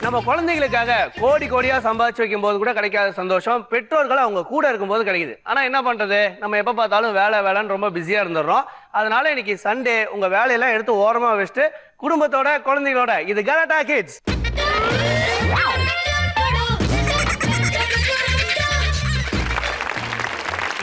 நம்ம குழந்தைகளுக்காக கோடி கோடியா சம்பாதிச்சு வைக்கும் போது கூட கிடைக்காத சந்தோஷம் பெற்றோர்கள் அவங்க கூட இருக்கும்போது கிடைக்குது. ஆனா என்ன பண்றது, நம்ம எப்ப பார்த்தாலும் வேலை வேலைன்னு ரொம்ப பிஸியா இருந்துடுறோம். அதனால இன்னைக்கு சண்டே உங்க வேலையெல்லாம் எடுத்து ஓரமா வச்சுட்டு குடும்பத்தோட குழந்தைகளோட இது கலாட்டா கிட்ஸ்.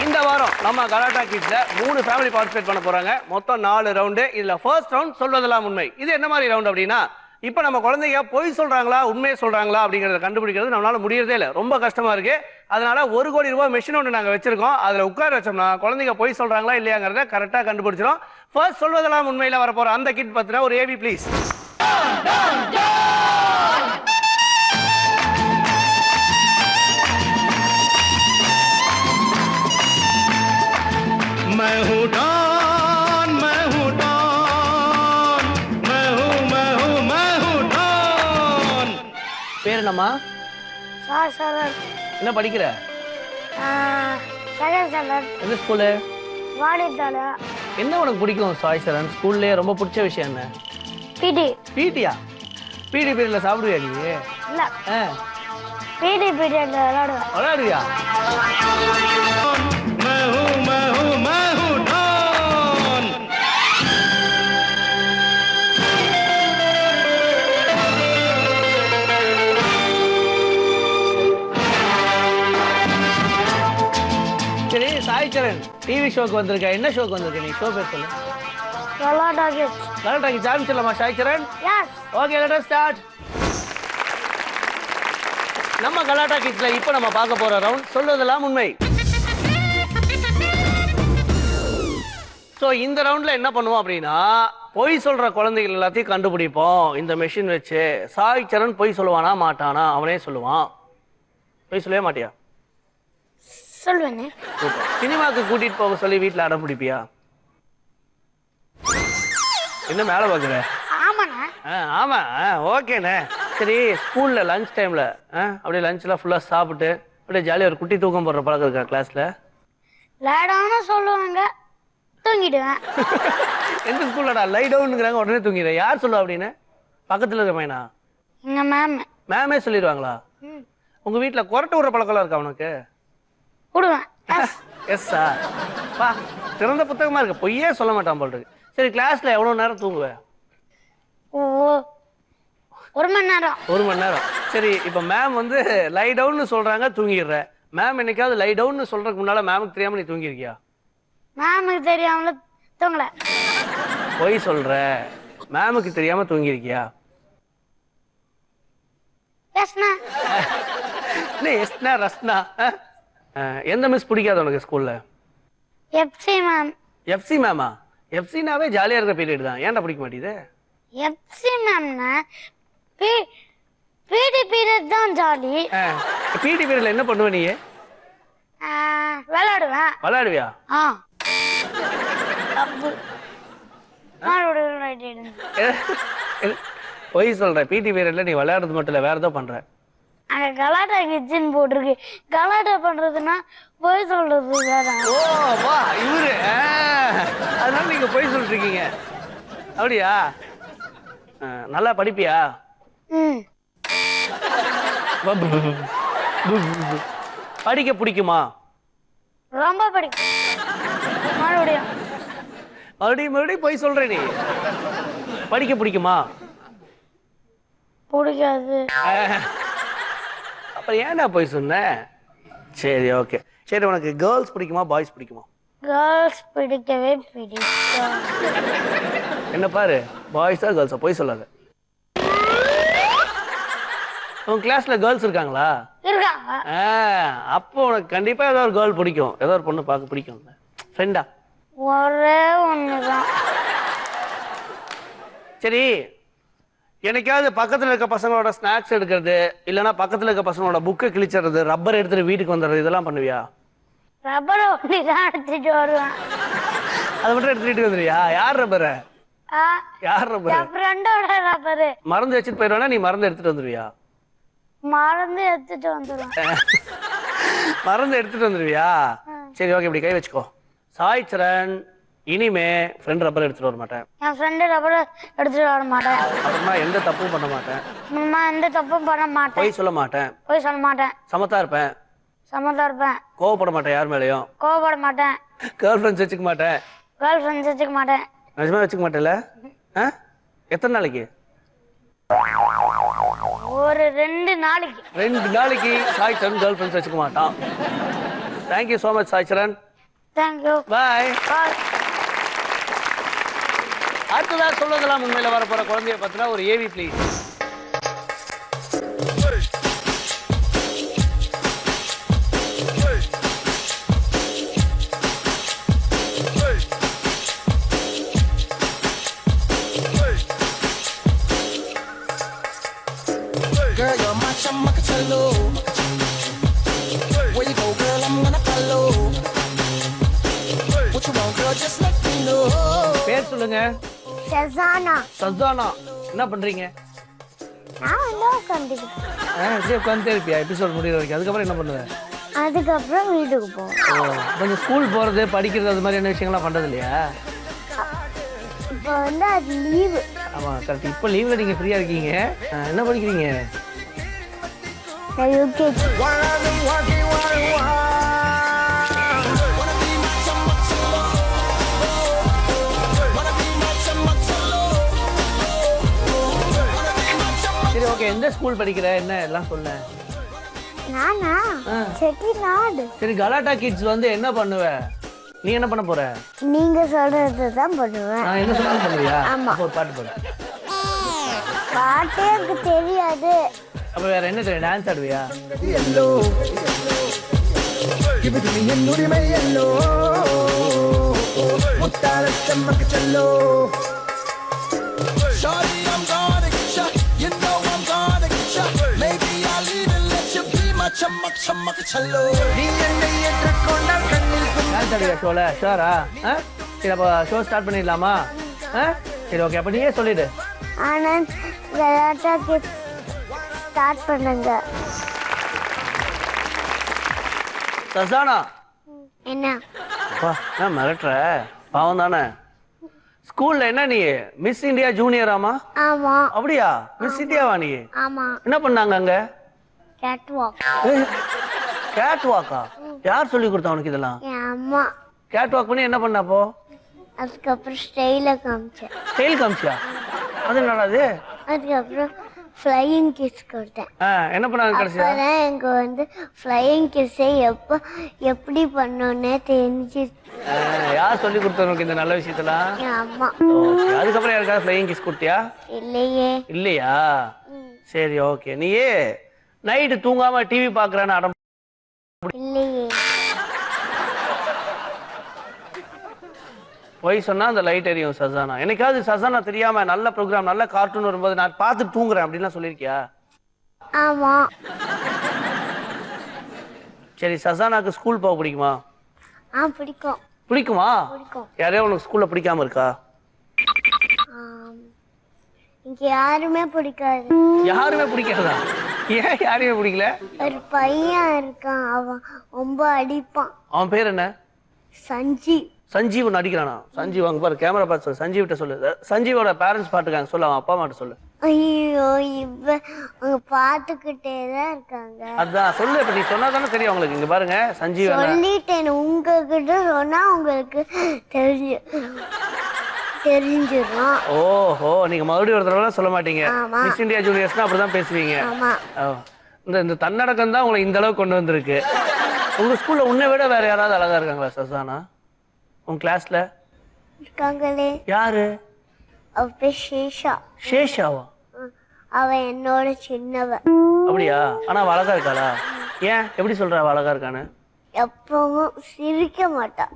இந்த வாரம் நம்ம கலாட்டா கிட்ஸ்ல 3 ஃபேமிலி பார்ட்டிசிபேட் பண்ண போறாங்க. மொத்தம் 4 ரவுண்டு. இதுல ஃபர்ஸ்ட் ரவுண்ட் சொல்வதெல்லாம் உண்மை. இது என்ன மாதிரி ரவுண்ட் அப்படின்னா, இப்ப நம்ம குழந்தைங்க பொய் சொல்றாங்களா உண்மையை சொல்றாங்களா அப்படிங்கறத கண்டுபிடிக்கிறது நம்மளால முடியறதே இல்லை, ரொம்ப கஷ்டமா இருக்கு. அதனால 1 கோடி ரூபாய் மெஷின் ஒன்று நாங்க வச்சிருக்கோம். அதுல உட்கார வச்சோம்னா குழந்தைங்க பொய் சொல்றாங்களா இல்லையாங்கிறத கரெக்டா கண்டுபிடிச்சிடும். ஃபர்ஸ்ட் சொல்வதெல்லாம் உண்மையில வரப்போற அந்த கிட் பத்தின ஒரு ஏவி ப்ளீஸ். मैं हूँ डॉन, मैं हूँ डॉन, मैं हूँ डॉन। பேர் என்னம்மா? சார் என்ன படிக்கிற? Second standard. எந்த ஸ்கூலு? வாடித்தாலா. என்ன உனக்கு பிடிக்கும் சாய் சரண்? ஸ்கூல்லே ரொம்ப பிடிச்ச விஷயம் என்ன? பிடி. பிடியா? பிடி பீரியட்ல சாப்பிடுவியா நீ? இல்ல, பிடி பீரியட்ல விளையாடுவேன். விளையாடுவியா? मैं हूँ डॉन। சரி சாய் சரண், டிவி ஷோக்கு வந்திருக்க. என்ன ஷோக்கு வந்திருக்க நீ? ஷோ பேர் சொல்லு. கலாட்டா கிட்ஸ். கலாட்டா கிட்ஸ் ஆரம்பிச்சிடலாமா Sai Charan? Yes. Okay, let us start. நம்ம கலாட்டா கிட்ஸ்ல இப்போ நம்ம பார்க்க போற ரவுண்ட் சொல்வதெல்லாம் உண்மை. ஸோ இந்த ரவுண்ட்ல என்ன பண்ணுவோம் அப்படின்னா, பொய் சொல்ற குழந்தைகள் எல்லாத்தையும் கண்டுபிடிப்போம் இந்த மெஷின் வச்சு. சாய் சரண் பொய் சொல்லுவானா மாட்டானா? அவனே சொல்லுவான். பொய் சொல்லவே மாட்டியா? சொல்லுவேனே. சினிமாக்கு கூட்டிட்டு போக சொல்லி வீட்டில் அடம் பிடிப்பியா? என்ன மேல பாக்குற? ஆமாண்ணா. ஆமா, ஓகேண்ணே. சரி, ஸ்கூல்ல லஞ்ச் டைம்ல அப்படியே லஞ்ச்லாம் ஃபுல்லா சாப்பிட்டு அப்படியே ஜாலியாக ஒரு குட்டி தூக்கம் போடுற பழக்கம் இருக்கா கிளாஸ்ல? லேடான சொல்லுவாங்க, தூங்கிடுவேன். எந்த ஸ்கூல்லடா லை டவுனுங்கிறாங்க உடனே தூங்கிடுறேன்? யார் சொல்லுவா அப்படின்னு? பக்கத்துல இருக்க பையனா? எங்க மேம். மேமே சொல்லிடுவாங்களா? உங்க வீட்டுல கொரட்டை விடுற பழக்கம் இருக்கா உனக்கு? விடுவேன். எஸ்ஸா? வா, திறந்த புத்தகமா இருக்கு, பொய்யே சொல்ல மாட்டான் போல் இருக்கு. சரி, கிளாஸ்ல எவ்வளவு நேரம் தூங்குவேன்? 1 மணி நேரம். 1 மணி நேரம். சரி, இப்ப மேம் வந்து லை டவுன் சொல்றாங்க, தூங்கிடுற. மேம் என்னைக்காவது லை டவுன் சொல்றதுக்கு முன்னால மேமுக்கு தெரியாம நீ தூங்கிருக்கியா? மேமுக்கு தெரியாமல தூங்கல. பொய் சொல்ற. மேமுக்கு தெரியாம தூங்கிருக்கியா? எஸ்னா. என்ன எஸ்னா ரஸ்னா? எந்த மிஸ் பிடிக்காது உனக்கு ஸ்கூல்ல? FC ma'am. எஃப்சி மேமா? எஃப்சினாவே ஜாலியா இருக்கிற பீரியட் தான், ஏன்டா பிடிக்க மாட்டேங்குது? எஃப்சி மேம்னா பிடி பீரியட் தான் ஜாலி. பிடி பீரியட்ல என்ன பண்ணுவ நீ? விளையாடுவேன். விளையாடுவியா? பொய் சொல்ற. பிடி பீரியட்ல நீ விளையாடுறது மட்டும் இல்ல, வேற ஏதோ பண்ற. அங்க கலாட்டா கிச்சன் போட்டிருக்கு. கலாட்டா பண்றதுன்னா பொய் சொல்றது வேற. ஓ வா, இவரு அதனால நீங்க பொய் சொல்லிட்டு இருக்கீங்க அப்படியா? நல்லா படிப்பியா? படிக்க பிடிக்குமா? ரொம்ப பிடிக்கும். மறுபடியும் மறுபடியும் பொய் சொல்ற நீ. படிக்க பிடிக்குமா? பிடிக்காது. அப்புறம் ஏன்டா பொய் சொன்ன? சரி, ஓகே. சரி, உனக்கு கேர்ள்ஸ் பிடிக்குமா பாய்ஸ் பிடிக்குமா? கேர்ள்ஸ் பிடிக்கவே பிடிக்கும். என்ன பாரு, பாய்ஸா கேர்ள்ஸா? பொய் சொல்லாத. உன் கிளாஸ்ல கேர்ள்ஸ் இருக்காங்களா? இருக்காங்க. அப்போ உனக்கு கண்டிப்பா ஏதோ ஒரு கேர்ள் பிடிக்கும், ஏதோ ஒரு பொண்ணு பார்க்க பிடிக்கும். ஃப்ரெண்டா? ஒரே ஒண்ணுதான். சரி, என்னைக்காவது பக்கத்துல இருக்க பசங்களோட ஸ்நாக்ஸ் எடுக்கிறது, இல்லைன்னா பக்கத்துல இருக்க பசங்களோட புக்கை கிழிச்சறது, ரப்பர் எடுத்துட்டு வீட்டுக்கு வந்துடுறது, இதெல்லாம் பண்ணுவியா? ரப்பர் ஒண்டிதான் எடுத்துட்டு வருவேன். அதை மட்டும் எடுத்துட்டு வந்துருவியா? யார் ரப்பர்? யார் ரப்பர்? ஃப்ரெண்டோட ரப்பர். மறந்து வச்சுட்டு போயிடுவானா? நீ மறந்து எடுத்துட்டு வந்துருவியா? மறந்து எடுத்துட்டு வந்துடுவேன். மறந்து எடுத்துட்டு வந்துருவியா? சரி, ஓகே, இப்படி கை வச்சுக்கோ. சாய் சரண், இனிமே ஃப்ரெண்ட் ரப்பர் எடுத்துட்டு வர மாட்டேன். என் ஃப்ரெண்டு ரப்பர் எடுத்துட்டு வர மாட்டேன். அப்புறமா எந்த தப்பும் பண்ண மாட்டேன். அப்புறமா எந்த தப்பும் பண்ண மாட்டேன். பொய் சொல்ல மாட்டேன். பொய் சொல்ல மாட்டேன். சமத்தா இருப்பேன். சமத்தா இருப்பேன். கோவப்பட மாட்டேன் யார் மேலேயும். கோவப்பட மாட்டேன். கேர்ள் ஃப்ரெண்ட்ஸ் வச்சுக்க மாட்டேன். கேர்ள் ஃப்ரெண்ட்ஸ் வச்சுக்க மாட்டேன். நிஜமா வச்சுக்க மாட்டேன்ல? எத்தனை நாளைக்கு? ஒரு 2 நாளைக்கு. 2 நாளைக்கு சாய் சரண் கேர்ள் ஃப்ரெண்ட்ஸ் வச்சுக்க மாட்டான். Thank you so much Sai Charan. Thank you. Bye. Bye. அடுத்ததா சொல்றதெல்லாம் உண்மையில வர போற குழந்தைய பத்தினா ஒரு ஏவி please. Girl, you're my chamakachalo. Where you go, girl, I'm gonna follow. What you want, girl, just let me know. பேர் சொல்லுங்க. ஷசானா. சஜானா. என்ன பண்றீங்க? நான் வந்து உட்காந்துக்கிட்டேன். சரி உட்காந்துட்டே இருப்பியா எபிசோட் முடிகிற வரைக்கும்? அதுக்கப்புறம் என்ன பண்ணுவேன்? அதுக்கப்புறம் வீட்டுக்கு போவோம். கொஞ்சம் ஸ்கூல் போறது படிக்கிறது அது மாதிரியான விஷயங்கள்லாம் பண்றது இல்லையா? இப்போ வந்து அது லீவு. ஆமா கரெக்ட். இப்போ லீவ்ல நீங்க ஃப்ரீயா இருக்கீங்க. என்ன படிக்கிறீங்க? நான் UKG. While I've been working, wanna be my chamakachalo. Wanna be my chamakachalo. Wanna be my chamakachalo. சரி ஓகே. எந்த ஸ்கூல் படிக்கிற? என்ன எல்லாம் சொல்ல. நானா? செட்டிநாடு. சரி கலாட்டா கிட்ஸ் வந்து என்ன பண்ணுவ? நீ என்ன பண்ண போற? நீங்க சொல்றது தான் பண்ணுவேன். நான் என்ன சொன்னாலும் பண்ணுவியா? ஆமா. அப்போ ஒரு பாட்டு பாடு. பாட்டே எனக்கு தெரியாது. அப்ப வேற என்ன தெரியும்? Dance ஆடுவியா? Yellow. Give it to me in nudi me yellow. Muttara chamakachalo. Shawty, I'm gonna get ya. You know I'm gonna get ya. Maybe I'll even let you be my chamakachalo. நீ என்னை ஏற்றுக்கொண்டால் கண்ணில் dance ஆடுவியா ஷோல? ஷோரா? சரி அப்போ show start பண்ணிடலாமா? சரி okay. அப்ப நீயே சொல்லிடு. ஆனந்த் கலாட்டா கிட்ஸ் ஸ்டார்ட் பண்ணுங்க. சசானா. என்ன? அப்பா என்ன மிரட்டுற? பாவம் தானே. ஸ்கூல்ல என்ன நீ மிஸ் இந்தியா ஜூனியராமா? ஆமா. அப்படியா? மிஸ் இந்தியாவா நீ? ஆமா. என்ன பண்ணாங்க அங்க? Gate walk. கேட் வாக்கா? யார் சொல்லி கொடுத்தா உனக்கு இதெல்லாம்? என் அம்மா. கேட் வாக் பண்ணி என்ன பண்ண அப்போ? அதுக்கப்புறம் ஸ்டைல காமிச்சேன். ஸ்டைல் காமிச்சியா? அது என்னடாது? அதுக்கப்புறம் ஃப்ளையிங் கிஸ் கொடுத்தேன். என்ன பண்ணாங்க கடைசியா? அப்பதான் எனக்கு வந்து ஃப்ளையிங் கிஸ்ஸை எப்படி பண்ணணும்னே தெரிஞ்சு. யார் சொல்லி கொடுத்தா உனக்கு இந்த நல்ல விஷயத்தெல்லாம்? என் அம்மா. ஓகே. அதுக்கப்புறம் யாருக்காவது ஃப்ளையிங் கிஸ் கொடுத்தியா? இல்லையே. இல்லையா? சரி ஓகே. நீயே நைட்டு தூங்காம டிவி பாக்குறான்னு அடம். இல்லையே. போய் சொன்னா அந்த லைட் எரியும் சசானா. என்னைக்காவது சசானா தெரியாம நல்ல ப்ரோக்ராம் நல்ல கார்ட்டூன் வரும்போது நான் பார்த்து தூங்குறேன் அப்படின்லாம் சொல்லியிருக்கியா? ஆமா. சரி சசானாக்கு ஸ்கூல் போக பிடிக்குமா? பிடிக்கும். பிடிக்குமா? பிடிக்கும். யாரையோ உனக்கு ஸ்கூல்ல பிடிக்காம இருக்கா? இங்க யாருமே பிடிக்காது. யாருமே பிடிக்காதா? ஏன் யாரையுமே பிடிக்கல? ஒரு பையன் இருக்கான், அவன் ரொம்ப அடிப்பான். அவன் பேர் என்ன? சஞ்சீவ். சஞ்சீவ் நடிக்கிறானா? சஞ்சீவ் அங்க பாரு கேமரா பார்த்து சொல்லு. சஞ்சீவ் கிட்ட சொல்லு. சஞ்சீவோட பேரண்ட்ஸ் பாத்துக்காங்க சொல்லு. அவன் அப்பா அம்மாட்ட சொல்லு. ஐயோ அவங்க பாத்துக்கிட்டே தான் இருக்காங்க. அதான் சொல்லு. இப்ப நீ சொன்னா தானே தெரியும் அவங்களுக்கு. இங்க பாருங்க சஞ்சீவ் சொல்லிட்டேன். உங்ககிட்ட சொன்னா உங்களுக்கு தெரிஞ்சிடும். ஓஹோ. நீங்க மறுபடியும் ஒரு தடவை சொல்ல மாட்டீங்க. ஆமா. மிஸ் இந்தியா ஜூனியர்ஸ்னா அப்படிதான் பேசுவீங்க. ஆமா. இந்த தன்னடக்கம் தான் உங்களை இந்த அளவுக்கு கொண்டு வந்திருக்கு. உங்க ஸ்கூல்ல உன்னை விட வேற யாராவது அழகா இருக்காங்களா சசானா? உங்க கிளாஸ்ல இருக்காங்களே. யாரு? அவ பேர் சேஷா. சேஷாவா? அவ என்னோட சின்னவ. அப்படியா? ஆனா அவ அழகா இருக்காளா? ஏன் எப்படி சொல்ற அவ அழகா இருக்கான்னு? எப்பவும் சிரிக்க மாட்டா.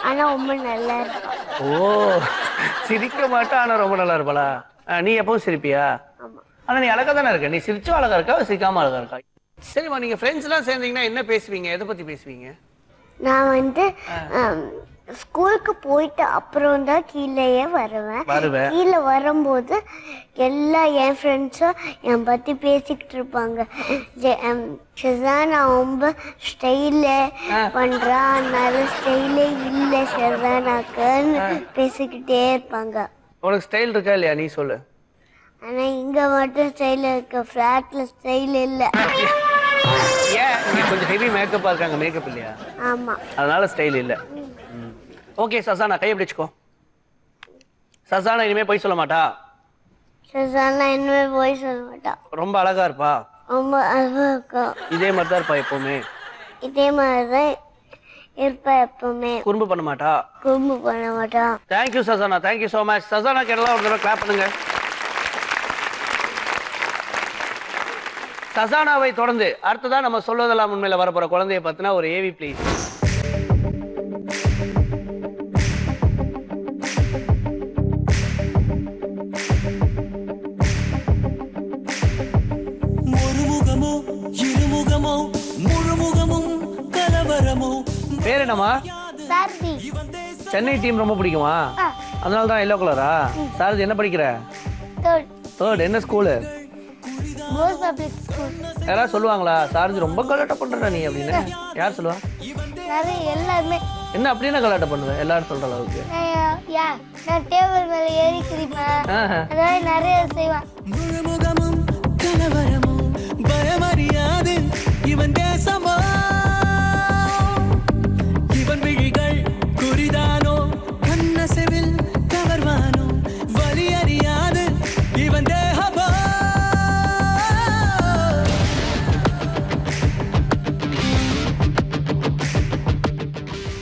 ஆனா ரொம்ப நல்லா இருப்பா. ஓ சிரிக்க மாட்டா ஆனா ரொம்ப நல்லா இருப்பாளா? நீ எப்பவும் சிரிப்பியா? ஆமா. ஆனா நீ அழகா தானே இருக்க. நீ சிரிச்சும் அழகா இருக்கா, சிரிக்காம அழகா இருக்கா? சரிம்மா. நீங்க ஃப்ரெண்ட்ஸ் எல்லாம் சேர்ந்தீங்கன்னா என்ன பேசுவீங்க? எதை பத்தி பேசுவீங்க? நான் வந்து ஸ்கூலுக்கு போயிட்டு அப்புறம் தான் கீழேயே வருவேன். கீழே வரும்போது எல்லா என் ஃப்ரெண்ட்ஸும் என் பற்றி பேசிக்கிட்டு இருப்பாங்க. ஷெசானா ரொம்ப ஸ்டைலு பண்ணுறா, அதனால ஸ்டைலே இல்லை ஷெசானாக்குன்னு பேசிக்கிட்டே இருப்பாங்க. உனக்கு ஸ்டைல் இருக்கா இல்லையா நீ சொல்லு. ஆனால் இங்கே மட்டும் ஸ்டைல் இருக்கு, ஃப்ளாட்டில் ஸ்டைல் இல்லை. ஏன் இங்க கொஞ்சம் ஹெவி மேக்கப்பா இருக்காங்க, மேக்கப் இல்லையா? ஆமாம், அதனால ஸ்டைல் இல்லை. ஓகே சசானா கை பிடிச்சுக்கோ. சசானா இனிமே போய் சொல்ல மாட்டா. ஷெசானா இனிமே போய் சொல்ல மாட்டா. ரொம்ப அழகா இருப்பா. ரொம்ப அழகா இருக்கும். இதே மாதிரி தான் இருப்பா எப்பவுமே. இதே மாதிரி தான் இருப்பா எப்பவுமே. குறும்பு பண்ண மாட்டா. குறும்பு பண்ண மாட்டா. Thank you Sasana, thank you so much. Sasana கேட்டலாம் ஒரு தடவை கிளாப் பண்ணுங்க. சசானாவை தொடர்ந்து அடுத்ததான் நம்ம சொல்வதெல்லாம் உண்மையில வரப்போற குழந்தைய பத்தினா ஒரு ஏவி ப்ளீஸ். ஒருமுகமோ இருமுகமோ முழுமுகமும் கலவரமோ. பேர் என்னம்மா? சாரதி. சென்னை டீம் ரொம்ப பிடிக்குமா? அதனால தான் எல்லோ கலரா? சாரதி என்ன படிக்கிற? தேர்ட். என்ன ஸ்கூலு? Girls public school. யாராவது சொல்லுவாங்களா சாரதி ரொம்ப கலாட்டா பண்ற நீ அப்படின்னு? யார் சொல்லுவா? நிறைய எல்லாருமே. என்ன அப்படி என்ன கலாட்டா பண்ணுவேன் எல்லாரும் சொல்ற அளவுக்கு? நான் டேபிள் மேல ஏறி குதிப்பேன், அதாவது நிறைய செய்வேன். முழுமுகமும் கலவரமோ பயமறியாது இவன் தேசமோ. இவன் விழிகள் குறிதானோ கண்ணசைவில் கவர்வானோ. வலி அறியாது இவன் தேகமோ.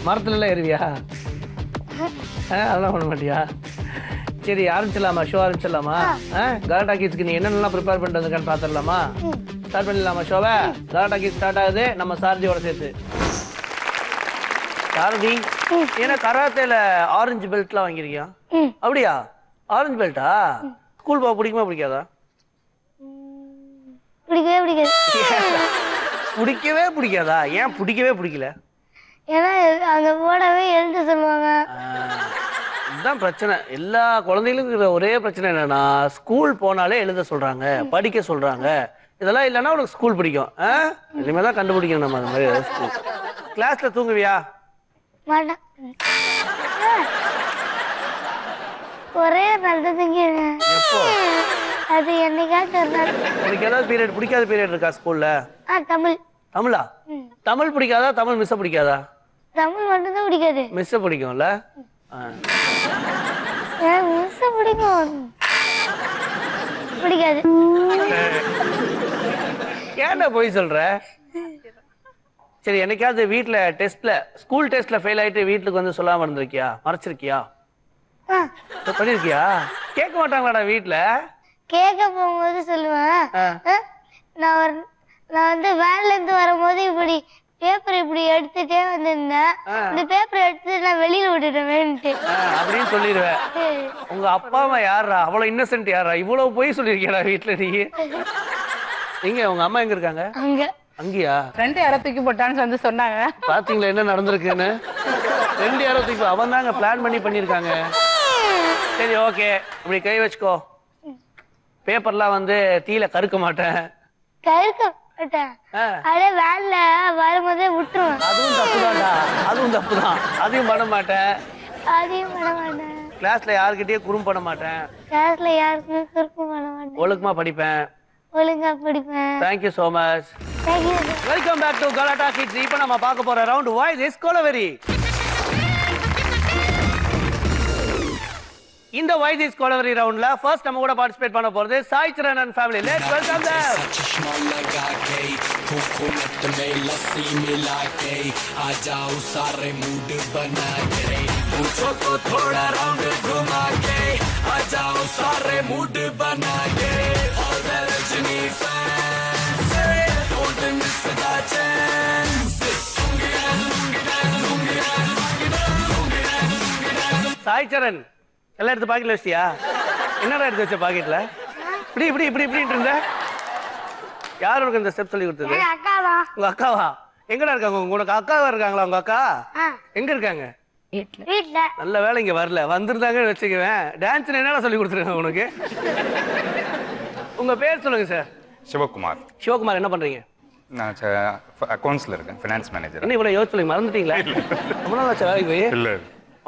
மரத்துல எல்லாம் ஏறுவியா? அதெல்லாம் பண்ண மாட்டியா? சரி ஆரம்பிச்சிடலாமா? ஷோ ஆரம்பிச்சிடலாமா? கலாட்டா கிட்ஸ்க்கு நீ என்னென்னலாம் ப்ரிப்பேர் பண்ணிட்டு வந்துருக்கான்னு பார்த்துடலாமா? ஸ்டார்ட் பண்ணிடலாமா ஷோவை? கலாட்டா கிட்ஸ் ஸ்டார்ட் ஆகுது நம்ம சாரதியோட சேர்த்து. சாரதி ஏன்னா கராத்தேல ஆரஞ்சு பெல்ட்லாம் வாங்கிருக்கியா? அப்படியா? ஆரஞ்சு பெல்ட்டா? ஸ்கூல் போக பிடிக்குமா பிடிக்காதா? பிடிக்கவே பிடிக்காது. பிடிக்கவே பிடிக்காதா? ஏன் பிடிக்கவே பிடிக்கல? ஏன்னா அங்க போடவே எழுத சொல்லுவாங்க. இதுதான் பிரச்சனை. எல்லா குழந்தைகளுக்கும் இருக்கிற ஒரே பிரச்சனை என்னன்னா ஸ்கூல் போனாலே எழுத சொல்றாங்க, படிக்க சொல்றாங்க. இதெல்லாம் இல்லைன்னா உனக்கு ஸ்கூல் பிடிக்கும். இனிமே தான் கண்டுபிடிக்கணும் நம்ம அந்த மாதிரி ஸ்கூல். கிளாஸ்ல தூங்குவியா? மாட்டேன். ஒரே நல்ல தூங்கிடுங்க. எப்போ? அது என்னைக்காச்சும் ஒரு நாள். எனக்கு ஏதாவது பீரியட் பிடிக்காத பீரியட் இருக்கா ஸ்கூல்ல? தமிழ். தமிழா? தமிழ் பிடிக்காதா? தமிழ் மிஸ்ஸ பிடிக்காதா? தமிழ் மட்டும் தான் பிடிக்காது. மிஸ்ஸ பிடிக்கும்ல? மிஸ் பிடிக்கும். பிடிக்காது. ஏன்டா போய் சொல்ற? சரி என்னைக்காவது வீட்டுல டெஸ்ட்ல ஸ்கூல் டெஸ்ட்ல ஃபெயில் ஆயிட்டு வீட்டுக்கு வந்து சொல்லாம இருந்திருக்கியா? மறைச்சிருக்கியா? பண்ணிருக்கியா? கேட்க மாட்டாங்களாடா வீட்டுல? கேட்க போகும்போது சொல்லுவேன், நான் வந்து வேன்ல இருந்து வரும்போது இப்படி பேப்பர் இப்படி எடுத்துட்டே வந்திருந்தேன், இந்த பேப்பர் எடுத்து நான் வெளியில விட்டுட்டேன்ட்டு அப்படின்னு சொல்லிடுவேன். உங்க அப்பா அம்மா யாரா? அவ்வளவு இன்னசென்ட் யாரா? இவ்வளவு போய் சொல்லிருக்கியா வீட்டுல நீ? எங்க உங்க அம்மா எங்க இருக்காங்க? அங்க. அங்கயா? ரெண்டு யாரோ தூக்கி போட்டான்னு வந்து சொன்னாங்க. பாத்தீங்களா என்ன நடந்திருக்குன்னு? 2 யாரோ தூக்கி அவன் தாங்க பிளான் பண்ணிருக்காங்க. சரி ஓகே, இப்படி கை வச்சுக்கோ. பேப்பர்லாம் வந்து தீல கருக்க மாட்டேன். கருக்க மாட்டேன். அப்படியே வேன்ல வரும்போதே விட்டுருவேன். அதுவும் தப்புதான்டா, அதுவும் தப்புதான். அதையும் பண்ண மாட்டேன். அதையும் பண்ண மாட்டேன். கிளாஸ்ல யாருக்கிட்டயும் குறும் பண்ண மாட்டேன். கிளாஸ்ல யாருக்குமே குறுக்கு பண்ண மாட்டேன். ஒழுக்கமா படிப்பேன். ஒழுங்கா படிப்பேன். Thank you so much. Thank you. Welcome back to Galatta kids. இப்போ நம்ம பார்க்க போற ரவுண்ட் why this கொலவெரி. இந்த why this கொலவெரி ரவுண்ட்ல ஃபர்ஸ்ட் நம்ம கூட பார்ட்டிசிபேட் பண்ண போறது சாய் சரண் and family. Let's welcome them. चश्मा लगा के कोकोनट में लस्सी मिला के आ जाओ सारे मूड बना के पूछो तो थोड़ा राउंड घुमा के आ जाओ सारे मूड बना के all the Rajini fans don't miss the chance. Sai சரண் எல்லாம் எடுத்து பாக்கெட்ல வச்சியா? என்னடா எடுத்து வச்ச பாக்கெட்ல? இப்படி இப்படி இப்படி இப்படின்னு இருந்த? யார் உனக்கு இந்த ஸ்டெப் சொல்லி கொடுத்தது? அக்காவா? உங்க அக்காவா? எங்கடா இருக்காங்க? உனக்கு அக்காவா இருக்காங்களா? உங்க அக்கா எங்க இருக்காங்க? வீட்ல வீட்ல நல்ல வேலை இங்க வரல, வந்திருந்தாங்கன்னு வச்சுக்குவேன். டான்ஸ் என்னடா சொல்லி கொடுத்துருக்காங்க உனக்கு? உங்க பேர் சொல்லுங்க சார். சிவகுமார். சிவகுமார், என்ன பண்றீங்க? நான் அக்கௌண்ட்ஸில் இருக்கேன், ஃபினான்ஸ் மேனேஜர். என்ன இவ்வளவு யோசிச்சு சொல்லுங்க, மறந்துட்டீங்களா? ரொம்ப நாள் ஆச்சு வேலைக்கு போய். இல்லை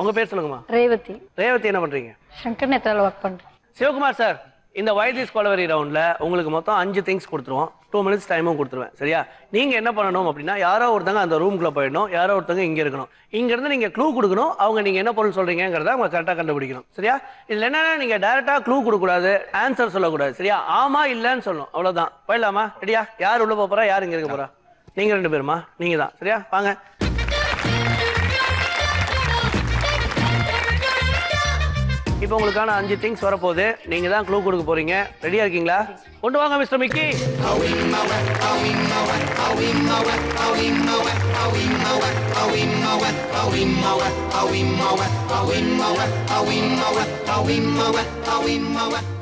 உங்க பேர் சொல்லுங்கம்மா. ரேவதி. ரேவதி, என்ன பண்றீங்க? சங்கர் நேத்ரால ஒர்க் பண்றேன். சிவகுமார் சார், இந்த வைத்திஸ் கொலவரி ரவுண்ட்ல உங்களுக்கு மொத்தம் 5 திங்ஸ் கொடுத்துருவோம். 2 minutes டைமும் கொடுத்துருவேன், சரியா? நீங்க என்ன பண்ணணும் அப்படின்னா, யாரோ ஒருத்தங்க அந்த ரூம்குள்ள போயிடணும், யாரோ ஒருத்தங்க இங்க இருக்கணும். இங்க இருந்து நீங்க க்ளூ கொடுக்கணும், அவங்க நீங்க என்ன பொருள் சொல்றீங்கிறத அவங்க கரெக்டா கண்டுபிடிக்கணும், சரியா? இதுல என்னன்னா, நீங்க டைரக்டா க்ளூ கொடுக்க கூடாது, ஆன்சர் சொல்லக்கூடாது, சரியா? ஆமா இல்லன்னு சொல்லணும், அவ்வளவுதான். போயிடலாமா? ரெடியா? யார் உள்ள போறா, யார் இங்க இருக்க போறா? நீங்க 2 பேருமா? நீங்க தான், சரியா? வாங்க. இப்போ உங்களுக்கான 5 திங்ஸ் வரப்போகுது. நீங்க தான் க்ளூ கொடுக்க போறீங்க. ரெடியா இருக்கீங்களா? கொண்டு வாங்க மிஸ்டர் மிக்கி.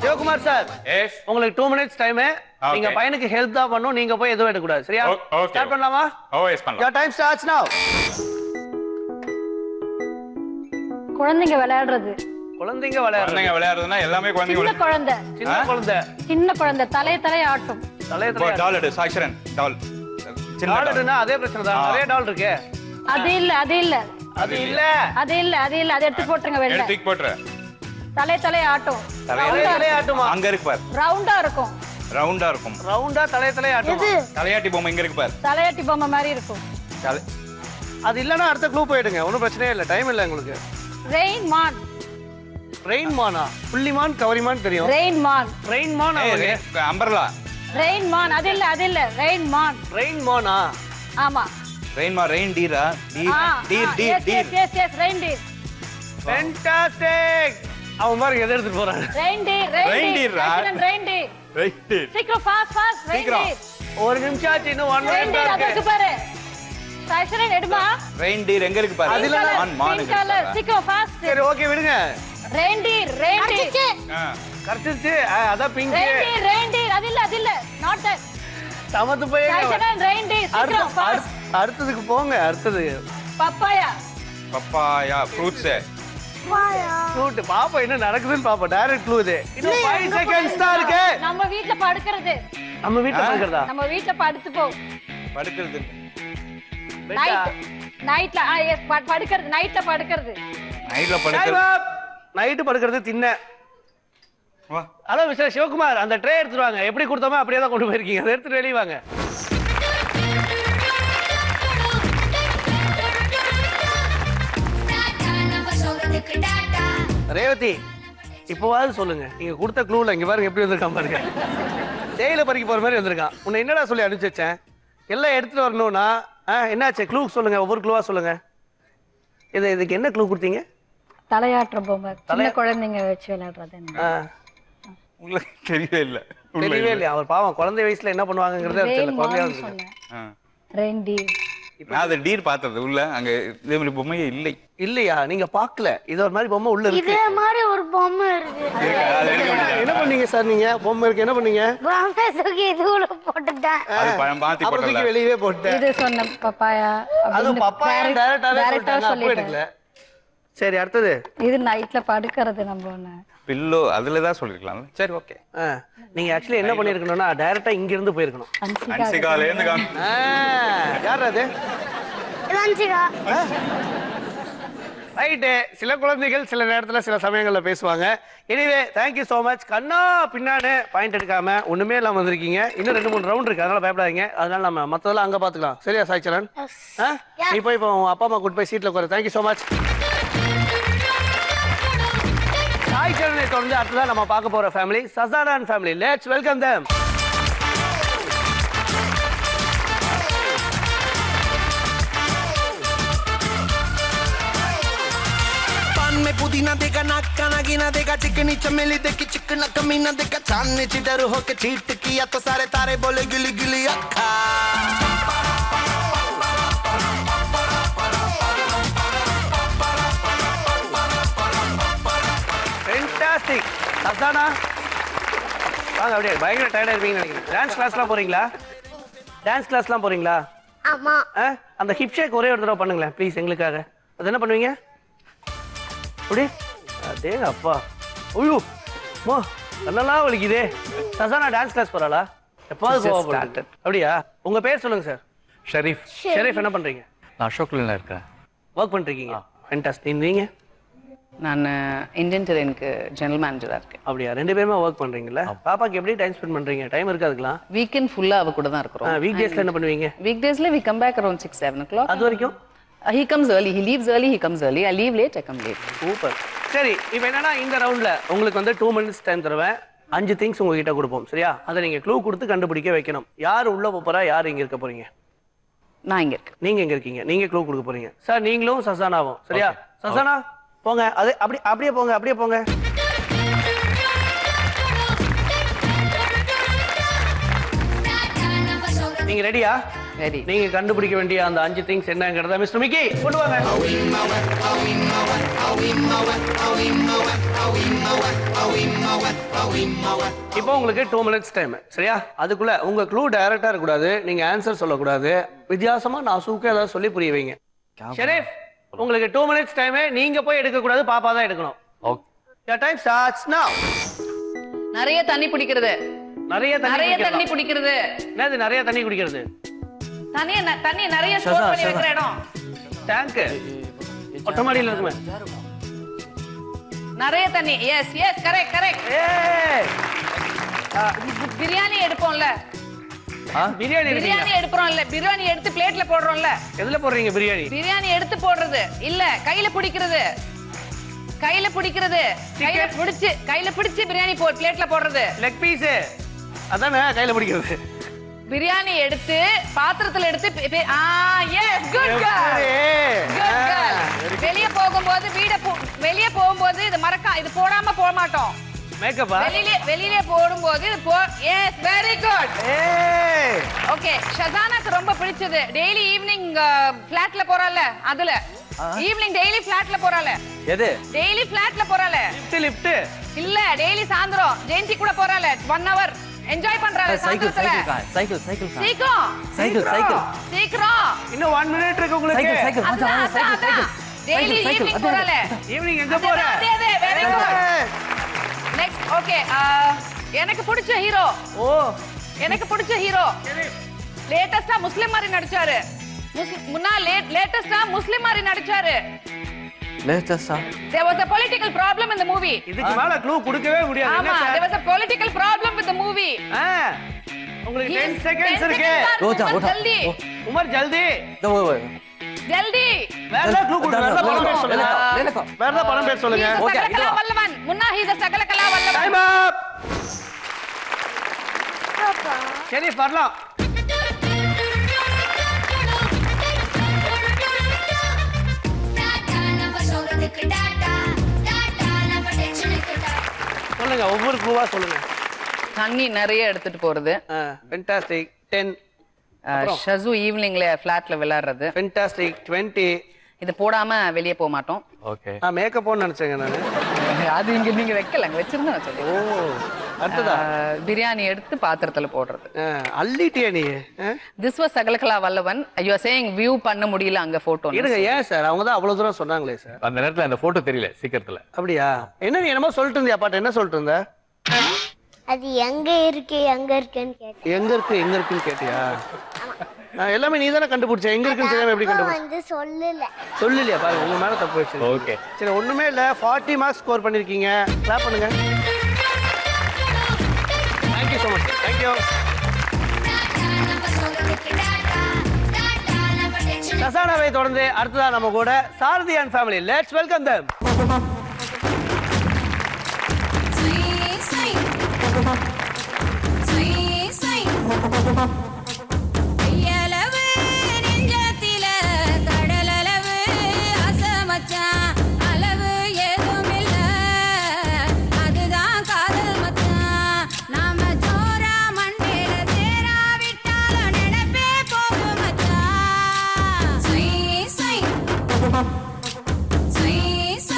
சிவகுமார் சார், உங்களுக்கு 2 minutes டைம். நீங்க பையனுக்கு ஹெல்ப் தான் பண்ணணும், நீங்க போய் எதுவும் எடுக்கக்கூடாது, சரியா? ஸ்டார்ட் பண்ணலாமா? Your time starts now. குழந்தைங்க விளையாடுறது. குழந்தைங்க விளையாடுறதுன்னா எல்லாமே சின்ன குழந்தை. சின்ன குழந்தை தலைய ஆட்டும். டால் எடு, சாக்ஷரன் டால். டால்னா அதே பிரச்சனை தான், நிறைய டால் இருக்கு. அது இல்ல அதை எடுத்து போட்டுருங்க வெளில. எடுத்து போட்டுற. தலைய ஆட்டும். தலைய ஆட்டுமா? அங்க இருக்கு பாரு. ரவுண்டா இருக்கும். ரவுண்டா தலைய ஆட்டும். தலையாட்டி பொம்மை இங்க இருக்கு பாரு. தலையாட்டி பொம்மை மாதிரி இருக்கும். அது இல்லனா அடுத்த க்ளூ போயிடுங்க, ஒண்ணும் பிரச்சனையே இல்ல, டைம் இல்ல உங்களுக்கு. ரெயின் மானா? புள்ளிமான் கவரிமான் தெரியும். ரெயின் மான் அம்பர்லா. ரெயின் மான் அது இல்ல ரெயின் மானா? ஆமா. ரெயின் டீரா? Deer. Yes reindeer. Fantastic. அவன் பாருங்க எதை எடுத்துட்டு போறாங்க. Reindeer. சீக்கிரம் ஃபாஸ்ட் ரெயின் டீர். ஒரு நிமிஷம் ஆச்சு, இன்னும் 1 ரெயின் டீர் minute அதுக்கு பாரு. சாக்ஷரன் எடுமா. ரெயின் டீர் எங்க இருக்கு பாரு. அதுல மான் கலர். சீக்கிரம் ஃபாஸ்ட். சரி ஓகே விடுங்க. Rain deer. கரெக்ட். அதான் பிங்க். ரெயின் டீர் அது இல்ல நாட் தட். சமத்து போய் சாக்ஷரன் ரெயின் டீர். சீக்கிரம் ஃபாஸ்ட். அடுத்ததுக்கு போங்க. அடுத்தது பப்பாயா ஃப்ரூட்ஸ். ஃப்ரூட். பாப்பா என்ன நடக்குதுன்னு பாப்பா. டைரக்ட் க்ளூ இது. இன்னும் 5 செகண்ட்ஸ் தான் இருக்கு. நம்ம வீட்ல படுக்கிறது. நம்ம வீட்ல படுத்து போ. படுக்கிறது. நைட்ல படுக்கிறது. நைட்டு படுக்கிறது தின்ன. ஹலோ மிஸ்டர் சிவகுமார், அந்த ட்ரே எடுத்துட்டு வாங்க. எப்படி கொடுத்தோமோ அப்படியே தான் கொண்டு போயிருக்கீங்க. அதை எடுத்துட்டு வெளியே வாங்க. ரேவதி, இப்போவாது சொல்லுங்க, நீங்க கொடுத்த க்ளூல இங்க பாருங்க எப்படி வந்திருக்கான் பாருங்க. தேயிலை பறிக்க போற மாதிரி வந்திருக்கான். உன்னை என்னடா சொல்லி அனுப்பிச்சு வச்சேன்? எல்லாம் எடுத்துட்டு வரணும்னா என்னாச்சு? க்ளூ சொல்லுங்க, ஒவ்வொரு க்ளூவா சொல்லுங்க. இதுக்கு என்ன க்ளூ கொடுத்தீங்க? தலையாட்டுற பொம்மை. சின்ன குழந்தைங்க வச்சு விளையாடுறது. உங்களுக்கு தெரியவே இல்ல. அவர் பாவம் குழந்தை வயசுல என்ன பண்ணுவாங்கங்கறதே தெரியல. குழந்தையா இருக்கு. Rain deer. நான் அந்த டீர் பார்த்தது உள்ள. அங்க இதே மாதிரி பொம்மையே இல்லை. இல்லையா? நீங்க பார்க்கல? இது ஒரு மாதிரி பொம்மை உள்ள இருக்கு. இதே மாதிரி ஒரு பொம்மை இருக்கு. என்ன பண்ணீங்க சார் நீங்க? பொம்மை இருக்கு, என்ன பண்ணீங்க? பொம்மை தூக்கி இதுல போட்டுட்டேன். அது பழம் பாத்தி அப்புறம் தூக்கி வெளியவே போட்டேன். இது சொன்ன பப்பாயா. அது பப்பாயா டைரக்டாவே சொல்லிட்டாங்க. அப்போ எடுக்கல. சரி அடுத்தது. இது நைட்ல படுக்கிறது. நம்ம பில்லோ அதுல தான் சொல்லிருக்கலாம். சரி ஓகே. நீங்க ஆக்சுவலி என்ன பண்ணிருக்கணும்னா டைரக்டா இங்க இருந்து போயிருக்கணும். அன்சிகால இருந்து யார் அது? அன்சிகா. ரைட்டு. சில குழந்தைகள் சில நேரத்துல சில சமயங்கள்ல பேசுவாங்க. Anyway thank you so much. கண்ணா பின்னாடி பாயிண்ட் எடுக்காம ஒண்ணுமே இல்லாம வந்திருக்கீங்க. இன்னும் 2-3 ரவுண்ட் இருக்கு, அதனால பயப்படாதீங்க. அதனால நம்ம மத்ததெல்லாம் அங்க பாத்துக்கலாம், சரியா சாய்ச்சரன்? நீ போய் இப்போ அப்பா அம்மா கூட்டு போய் சீட்ல உட்காரு. Thank you so much. சாய்ச்சரனை தொடர்ந்து அடுத்ததான் நம்ம பார்க்க போற ஃபேமிலி சசாடான் ஃபேமிலி. Let's welcome them. में पुदीना देगा नाक नागिना देगा चिकनी चमेली देखी चिकना कमीना देगा चांदनी चिडर होके चीट किया तो सारे तारे बोले गिली गिली अक्खा. ஃபேண்டாஸ்டிக். சசானா வாங்க. அப்படியே பயங்கர டயர்டா இருப்பீங்கன்னு நினைக்கிறேன். டான்ஸ் கிளாஸ்லாம் போறீங்களா? ஆமா. அந்த ஹிப் ஷேக் ஒரே ஒரு தடவை பண்ணுங்களேன் ப்ளீஸ் எங்களுக்காக. அது என்ன பண்ணுவீங்க? அப்படி அதேங்க அப்பா ஐயோ மா கண்ணெல்லாம் வலிக்குதே. சசானா டான்ஸ் கிளாஸ் போறாளா? எப்பாவது போவா போல இருக்கு. அப்படியா? உங்க பேர் சொல்லுங்க சார். ஷரீஃப். ஷெரீஃப் என்ன பண்றீங்க? நான் அசோக்ல இருக்கேன். ஒர்க் பண்ணிருக்கீங்க. ஃபேண்டாஸ்டிக். நீங்க? நான் இந்தியன் டெரெயினுக்கு ஜெனரல் மேனேஜராக இருக்கேன். அப்படியா? ரெண்டு பேருமே ஒர்க் பண்றீங்களா? பாப்பாக்கு எப்படி டைம் ஸ்பெண்ட் பண்றீங்க? டைம் இருக்காதுக்கலாம். வீக்கெண்ட் ஃபுல்லாக அவ கூட தான் இருக்கிறோம். வீக் டேஸ்ல என்ன பண்ணுவீங்க? வீக் டேஸ்ல we come back around 6-7 o'clock. அது வரைக்கும் He comes early. He leaves early. He comes early. I leave late. I come late. Super. சரி, இப்போ என்னன்னா இந்த ரவுண்ட்ல உங்களுக்கு வந்து 2 minutes டைம் தருவேன். 5 திங்ஸ் உங்ககிட்ட கொடுப்போம். சரியா? அதை நீங்க க்ளூ கொடுத்து கண்டுபிடிக்க வைக்கணும். யார் உள்ள போறா, யார் இங்க இருக்க போறீங்க? நான் இங்க இருக்கேன். நீங்க எங்க இருக்கீங்க? நீங்க க்ளூ கொடுக்க போறீங்க. சார் நீங்களும் சசானாவும். சரியா? சசானா போங்க. அது அப்படியே போங்க. அப்படியே போங்க. நீங்க ரெடியா? Ready. நீங்க கண்டுபிடிக்க வேண்டிய அந்த 5 திங்ஸ் என்னங்கறத மிஸ்டர் மிக்கி கொண்டு வாங்க. இப்போ உங்களுக்கு 2 minutes டைம். சரியா? அதுக்குள்ள உங்க க்ளூ டைரக்டா இருக்க கூடாது. நீங்க ஆன்சர் சொல்ல கூடாது. வித்தியாசமா நான் சூக்கே ஏதாவது சொல்லி புரிய வைங்க. ஷெரீஃப் உங்களுக்கு 2 minutes டைம். நீங்க போய் எடுக்க கூடாது. பாப்பா தான் எடுக்கணும். Okay. Your time starts now. நிறைய தண்ணி பிடிக்கிறது. நிறைய தண்ணி பிடிக்கிறது. என்னது நிறைய தண்ணி குடிக்கிறது? தண்ணி நிறைய ஸ்டோர் பண்ணி வைக்கிற இடம். டேங்க். ஒட்டமாடியில இருக்குமே. நிறைய தண்ணி. Yes correct. ஏய் பிரியாணி எடுப்போம்ல. பிரியாணி எடுப்போம்ல. பிரியாணி எடுத்து பிளேட்ல போடுறோம்ல. எதுல போடுறீங்க பிரியாணி? பிரியாணி எடுத்து போடுறது இல்ல, கையில பிடிக்கிறது. கையில பிடிச்சு பிரியாணி பிளேட்ல போடுறது. Leg piece. அதானே கையில பிடிக்கிறது. பிரியாணி எடுத்து பாத்திரத்துல எடுத்து எஸ் குட் கேர்ள். வெளிய போகும்போது இது இது போடாம போக மாட்டோம். மேக்கப்பா? வெளியில போடும்போது எஸ் வெரி குட். ஓகே, ஷசானாக்கு ரொம்ப பிடிச்சது டெய்லி ஈவினிங் ஃபிளாட்ல போறால, அதுல ஈவினிங் டெய்லி ஃபிளாட்ல போறால. எது? டெய்லி ஃபிளாட்ல போறால. லிஃப்ட் இல்ல, டெய்லி சாயந்தரம் ஜெயந்தி கூட போறால 1 hour என்ஜாய் பண்றால சாயந்தரத்துல. சைக்கிள் சீக்கிரம். இன்னும் 1 minute இருக்கு உங்களுக்கு. Daily evening போறால. ஈவினிங் எங்க போற? அதே வெரி குட். நெக்ஸ்ட் ஓகே, எனக்கு பிடிச்ச ஹீரோ. லேட்டஸ்டா முஸ்லிம் மாதிரி நடிச்சாரு. லேட்டஸ்டா முஸ்லிம் மாதிரி நடிச்சாரு. There was a political problem in the movie. இதுக்கு மேல க்ளூ கொடுக்கவே முடியாது. ஆமா, there was a political problem with the movie. உங்களுக்கு 10 seconds இருக்கு. ஜல்தி உமர் ஜல்தி. வேற க்ளூ கொடுங்க. வேற படம் பேர் சொல்லுங்க. ஓகே, சகலகலா வல்லவன். முன்னா he the Sakalakala Vallavan. Time அப். சரி வரலாம். சொல்லுங்க, ஒவ்வொரு க்ளூவா சொல்லுங்க. தண்ணி நிறைய எடுத்துட்டு போறது. ஃபேண்டாஸ்டிக். 10. ஷசு ஈவினிங்ல ஃபிளாட்ல விளையாடுறது. ஃபேண்டாஸ்டிக். 20. இது போடாம வெளிய போக மாட்டோம். ஓகே. நான் மேக்கப் போன்னு நினைச்சேங்க நானு. அது இங்க நீங்க வைக்கலங்க, வச்சிருந்தா நான் சொல்றேன். ஓ, அடுத்ததா பிரியாணி எடுத்து பாத்திரத்துல போடுறது. அள்ளிட்டியா நீ? This was Sakalakala Vallavan. You are saying view பண்ண முடியல அங்க போட்டோ. இருங்க, ஏன் சார் அவங்க தான் அவ்வளவு தூரம் சொன்னாங்களே சார். அந்த நேரத்துல அந்த போட்டோ தெரியல சீக்கிரத்துல. அப்படியா? என்ன நீ என்னமோ சொல்லிட்டு இருந்தியா பாட்டு? என்ன சொல்லிட்டு இருந்த? அது எங்க இருக்குன்னு கேட்டேன். எங்க இருக்குன்னு கேட்டியா? எல்லாமே நீ தானே கண்டுபிடிச்ச. எங்க இருக்குன்னு தெரியாம எப்படி கண்டுபிடிச்ச? சொல்லலையா? பாருங்க, உங்க மேல தப்பு வச்சு. ஓகே சரி, ஒண்ணுமே இல்ல. 40 மார்க்ஸ் ஸ்கோர் பண்ணிருக்கீங்க. கிளாப் பண்ணுங்க. Thank you so much. Thank you. சசானாவை தொடர்ந்து அடுத்ததா நம்ம கூட Sarathi and family. Let's welcome them.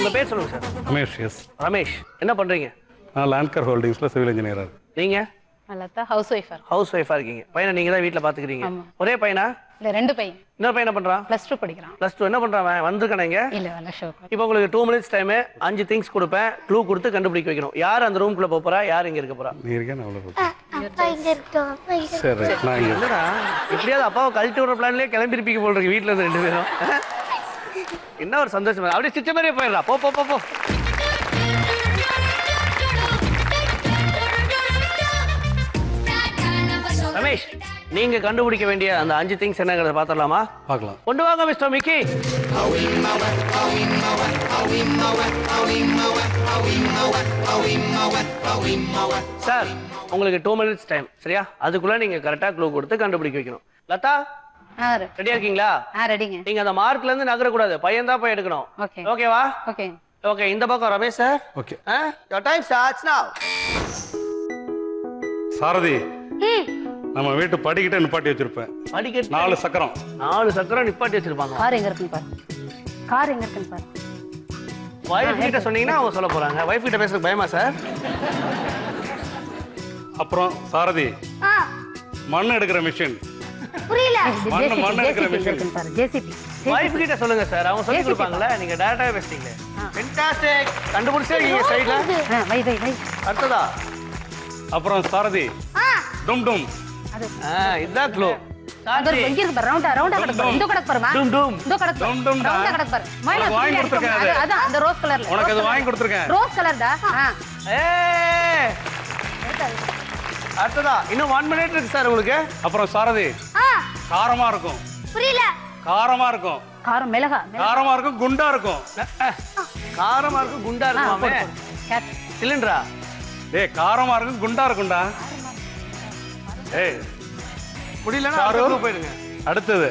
உங்க பேர் சொல்லுங்க சார். ரமேஷ். எஸ். ரமேஷ், என்ன பண்றீங்க? நான் லேண்ட்கர் ஹோல்டிங்ஸ்ல சிவில் இன்ஜினியரா இருக்கேன். நீங்க? லதா ஹவுஸ் ஒய்ஃபா ஹவுஸ் ஒய்ஃபா இருக்கீங்க. பையனை நீங்க தான் வீட்ல பாத்துக்கிறீங்க. ஆமா. ஒரே பையனா? இல்ல 2 பையன். இன்னொரு பையன் என்ன பண்றான்? +2 படிக்கிறான். +2 என்ன பண்றான்? வந்திருக்கானே இங்க? இல்ல வர ஷோ. இப்போ உங்களுக்கு 2 மினிட்ஸ் டைம், 5 திங்ஸ் கொடுப்பேன், க்ளூ கொடுத்து கண்டுபிடிக்க வைக்கணும். யார் அந்த ரூம்குள்ள போப் போறா, யார் இங்க இருக்க போறா? நீ இருக்கேன் அவ்வளவு. அப்பா இங்க இருக்கட்டும், அப்பா இங்க சரி நான் இங்க என்னடா எப்படியாவது அப்பாவை கழட்டி விடுற பிளான்லயே கிளம்பிருப்பீங்க போல இருக்கு வீட்ல இருந்து 2 பேரும். என்ன ஒரு சந்தோஷம். அப்படியே சிச்ச மாதிரியே போயிடுறா. போ போ போ போ. ரமேஷ், நீங்க கண்டுபிடிக்க வேண்டிய அந்த 5 திங்ஸ் என்னங்கறத பாத்துறலாமா? பார்க்கலாம். கொண்டு வாங்க மிஸ்டர் மிக்கி. சார், உங்களுக்கு 2 மினிட்ஸ் டைம், சரியா? அதுக்குள்ள நீங்க கரெக்டா க்ளூ கொடுத்து கண்டுபிடிக்க வைக்கணும். லதா, ரெடியா இருக்கீங்களா? ரெடிங்க. நீங்க அந்த மார்க்ல இருந்து நகர கூடாது, பையன் தான் போய் எடுக்கணும். ஓகே. ஓகேவா? ஓகே. ஓகே, இந்த பக்கம் Ramesh sir. Okay. your time starts now. சாரதி, நம்ம வீட்டு படிக்கிட்ட நிப்பாட்டி வச்சிருப்பேன். படிக்கட்டு 4 சக்கரம். 4 சக்கரம் நிப்பாட்டி வச்சிருப்பாங்க. கார் எங்க இருக்குன்னு பாரு. கார் எங்க இருக்குன்னு பாரு. வைஃப் கிட்ட சொன்னீங்கன்னா அவங்க சொல்ல போறாங்க. வைஃப் கிட்ட பேசுறதுக்கு பயமா சார்? அப்புறம் சாரதி, மண் எடுக்கிற மிஷின். புரியல. மண் எடுக்கிற மிஷின். பாரு ஜேசிபி. வைஃப் கிட்ட சொல்லுங்க சார், அவங்க சொல்லி கொடுப்பாங்கல. நீங்க டைரக்டாவே பேசுறீங்க. ஃபென்டாஸ்டிக். கண்டுபிடிச்சீங்க சைடுல. வை வை வை. அடுத்ததா. அப்புறம் சாரதி, டும் டும். அது இதான் க்ளூ. அது ஒரு எங்க இருக்கு பாரு. ரவுண்டா கிடக்கு பாரு. இந்த கிடக்கு பாருமா. டும் டும். இந்த கிடக்கு பாரு. டும் டும். ரவுண்டா கிடக்கு பாரு. உனக்கு வாங்கி கொடுத்திருக்கேன் அது. அதான் அந்த ரோஸ் கலர்ல. உனக்கு அது வாங்கி கொடுத்திருக்கேன். ரோஸ் கலர்டா. ஏய். அடுத்ததா. இன்னும் 1 மினிட் இருக்கு சார் உங்களுக்கு. அப்புறம் சாரதி, காரமா இருக்கும். புரியல. காரமா இருக்கும். காரம் மிளகா. காரமா இருக்கும், குண்டா இருக்கும். காரமா இருக்கு, குண்டா இருக்குமாமே. சிலிண்டரா? டேய், காரமா இருக்கும், குண்டா இருக்கும்டா. ஏய், முடியலன்னா சாரு. அடுத்த group போயிடுங்க. அடுத்தது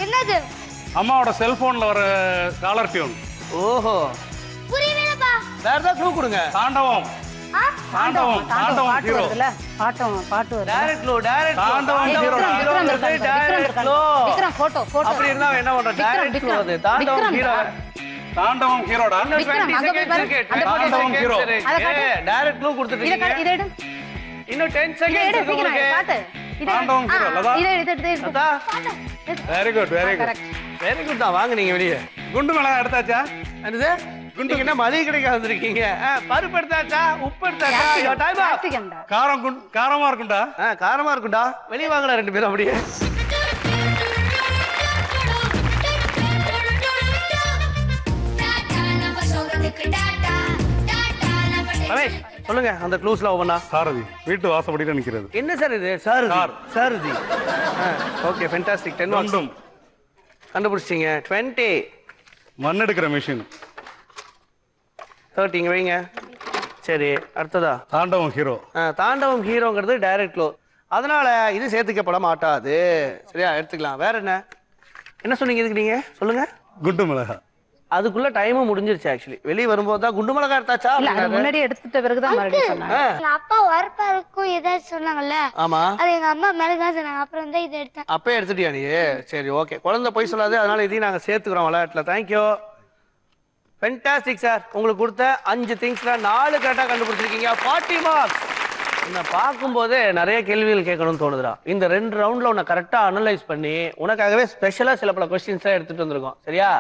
என்னது? அம்மாவோட செல்போன்ல வர காலர் டியூன். ஓஹோ, புரியலப்பா. வேற ஏதாவது க்ளூ கொடுங்க. தாண்டவம். தாண்டவம். தாண்டவம் பாட்டு ஹீரோ. வருதுல. பாட்டு வருது. Direct clue, direct clue. Thaandavam hero. Vikram இருக்கான். Direct clue. விக்ரம் போட்டோ. அப்படி இருந்தா என்ன பண்ற? டைரக்ட் க்ளூ அது. தாண்டவம் ஹீரோ. தாண்டவம் ஹீரோடா. இன்னும் விக்ரம், 20 அங்க போய் seconds பாரு. இருக்கு. அந்த 20 தாண்டவம் seconds hero. இருக்கு. அதை காட்டு. டைரக்ட் க்ளூ கொடுத்துட்டீங்க. இத எடு. இன்னும் 10 இத seconds எடு இருக்கு சீக்கிரம் உங்களுக்கு. காட்டு. இத தாண்டவம் hero. லதா. இத எடு. Latha, very good, very good. Correct. Very good தான். வாங்க நீங்க வெளியே. குண்டு மிளகா எடுத்தாச்சா? என்னது? நீங்க என்ன மளிகை கடைக்கு வந்திருக்கீங்க? பருப்பு எடுத்தாச்சா? உப்பு எடுத்தாச்சா? Your time up. கார்த்திகம்டா. காரமா இருக்கும்டா. காரமா இருக்கும்டா. வெளியே வாங்கடா 2 பேரும் அப்படியே. ரமேஷ், சொல்லுங்க அந்த க்ளூஸ்ல ஒவ்வொண்ணா. சாரதி, வீட்டு வாசப்படியில நிக்கிறது. என்ன சார் இது? Sarathi. Sir. Sarathi. Okay, fantastic. 10 marks. டும். கண்டுபிடிச்சிட்டீங்க. 20. மண் எடுக்கிற மிஷின். 30 இங்க வைங்க. சரி, அடுத்ததா. தாண்டவம் ஹீரோ. தாண்டவம் ஹீரோங்கிறது டைரக்ட் க்ளூ. அதனால இது சேர்த்துக்கப்பட மாட்டாது. சரியா, எடுத்துக்கலாம். வேற என்ன என்ன சொன்னீங்க இதுக்கு நீங்க? சொல்லுங்க. குண்டு மிளகா. அதுக்குள்ள டைமும் முடிஞ்சிருச்சு. ஆக்சுவலி வெளியே வரும்போது தான் குண்டு மிளகா எடுத்தாச்சா? இல்ல அது முன்னாடி எடுத்துட்ட பிறகு தான் மறுபடியும் சொன்னாங்க. எங்க அப்பா வரப்பாருக்கும் ஏதாச்சும் சொன்னாங்கல்ல, ஆமா, அது எங்க அம்மா மேலதான் சொன்னாங்க. அப்புறம் தான் இதை எடுத்தேன். அப்பே எடுத்துட்டியா நீ? சரி, ஓகே. குழந்தை போய் சொல்லாது, அதனால இதையும் நாங்க சேர்த்துக்கிறோம் விளையாட்டுல. தேங்க்யூ. Fantastic sir. உங்களுக்கு கொடுத்த 5 திங்ஸ்ல 4 கரெக்டா கண்டுபிடிச்சிருக்கீங்க. 40 மார்க்ஸ். உன்னை பார்க்கும்போதே நிறைய கேள்விகள் கேட்கணும்னு தோணுதுடா. இந்த 2 ரவுண்ட்ல உன்னை கரெக்டா அனலைஸ் பண்ணி உனக்காகவே ஸ்பெஷலா சில பல கொஸ்டின்ஸ் எடுத்துட்டு வந்திருக்கோம். சரியா,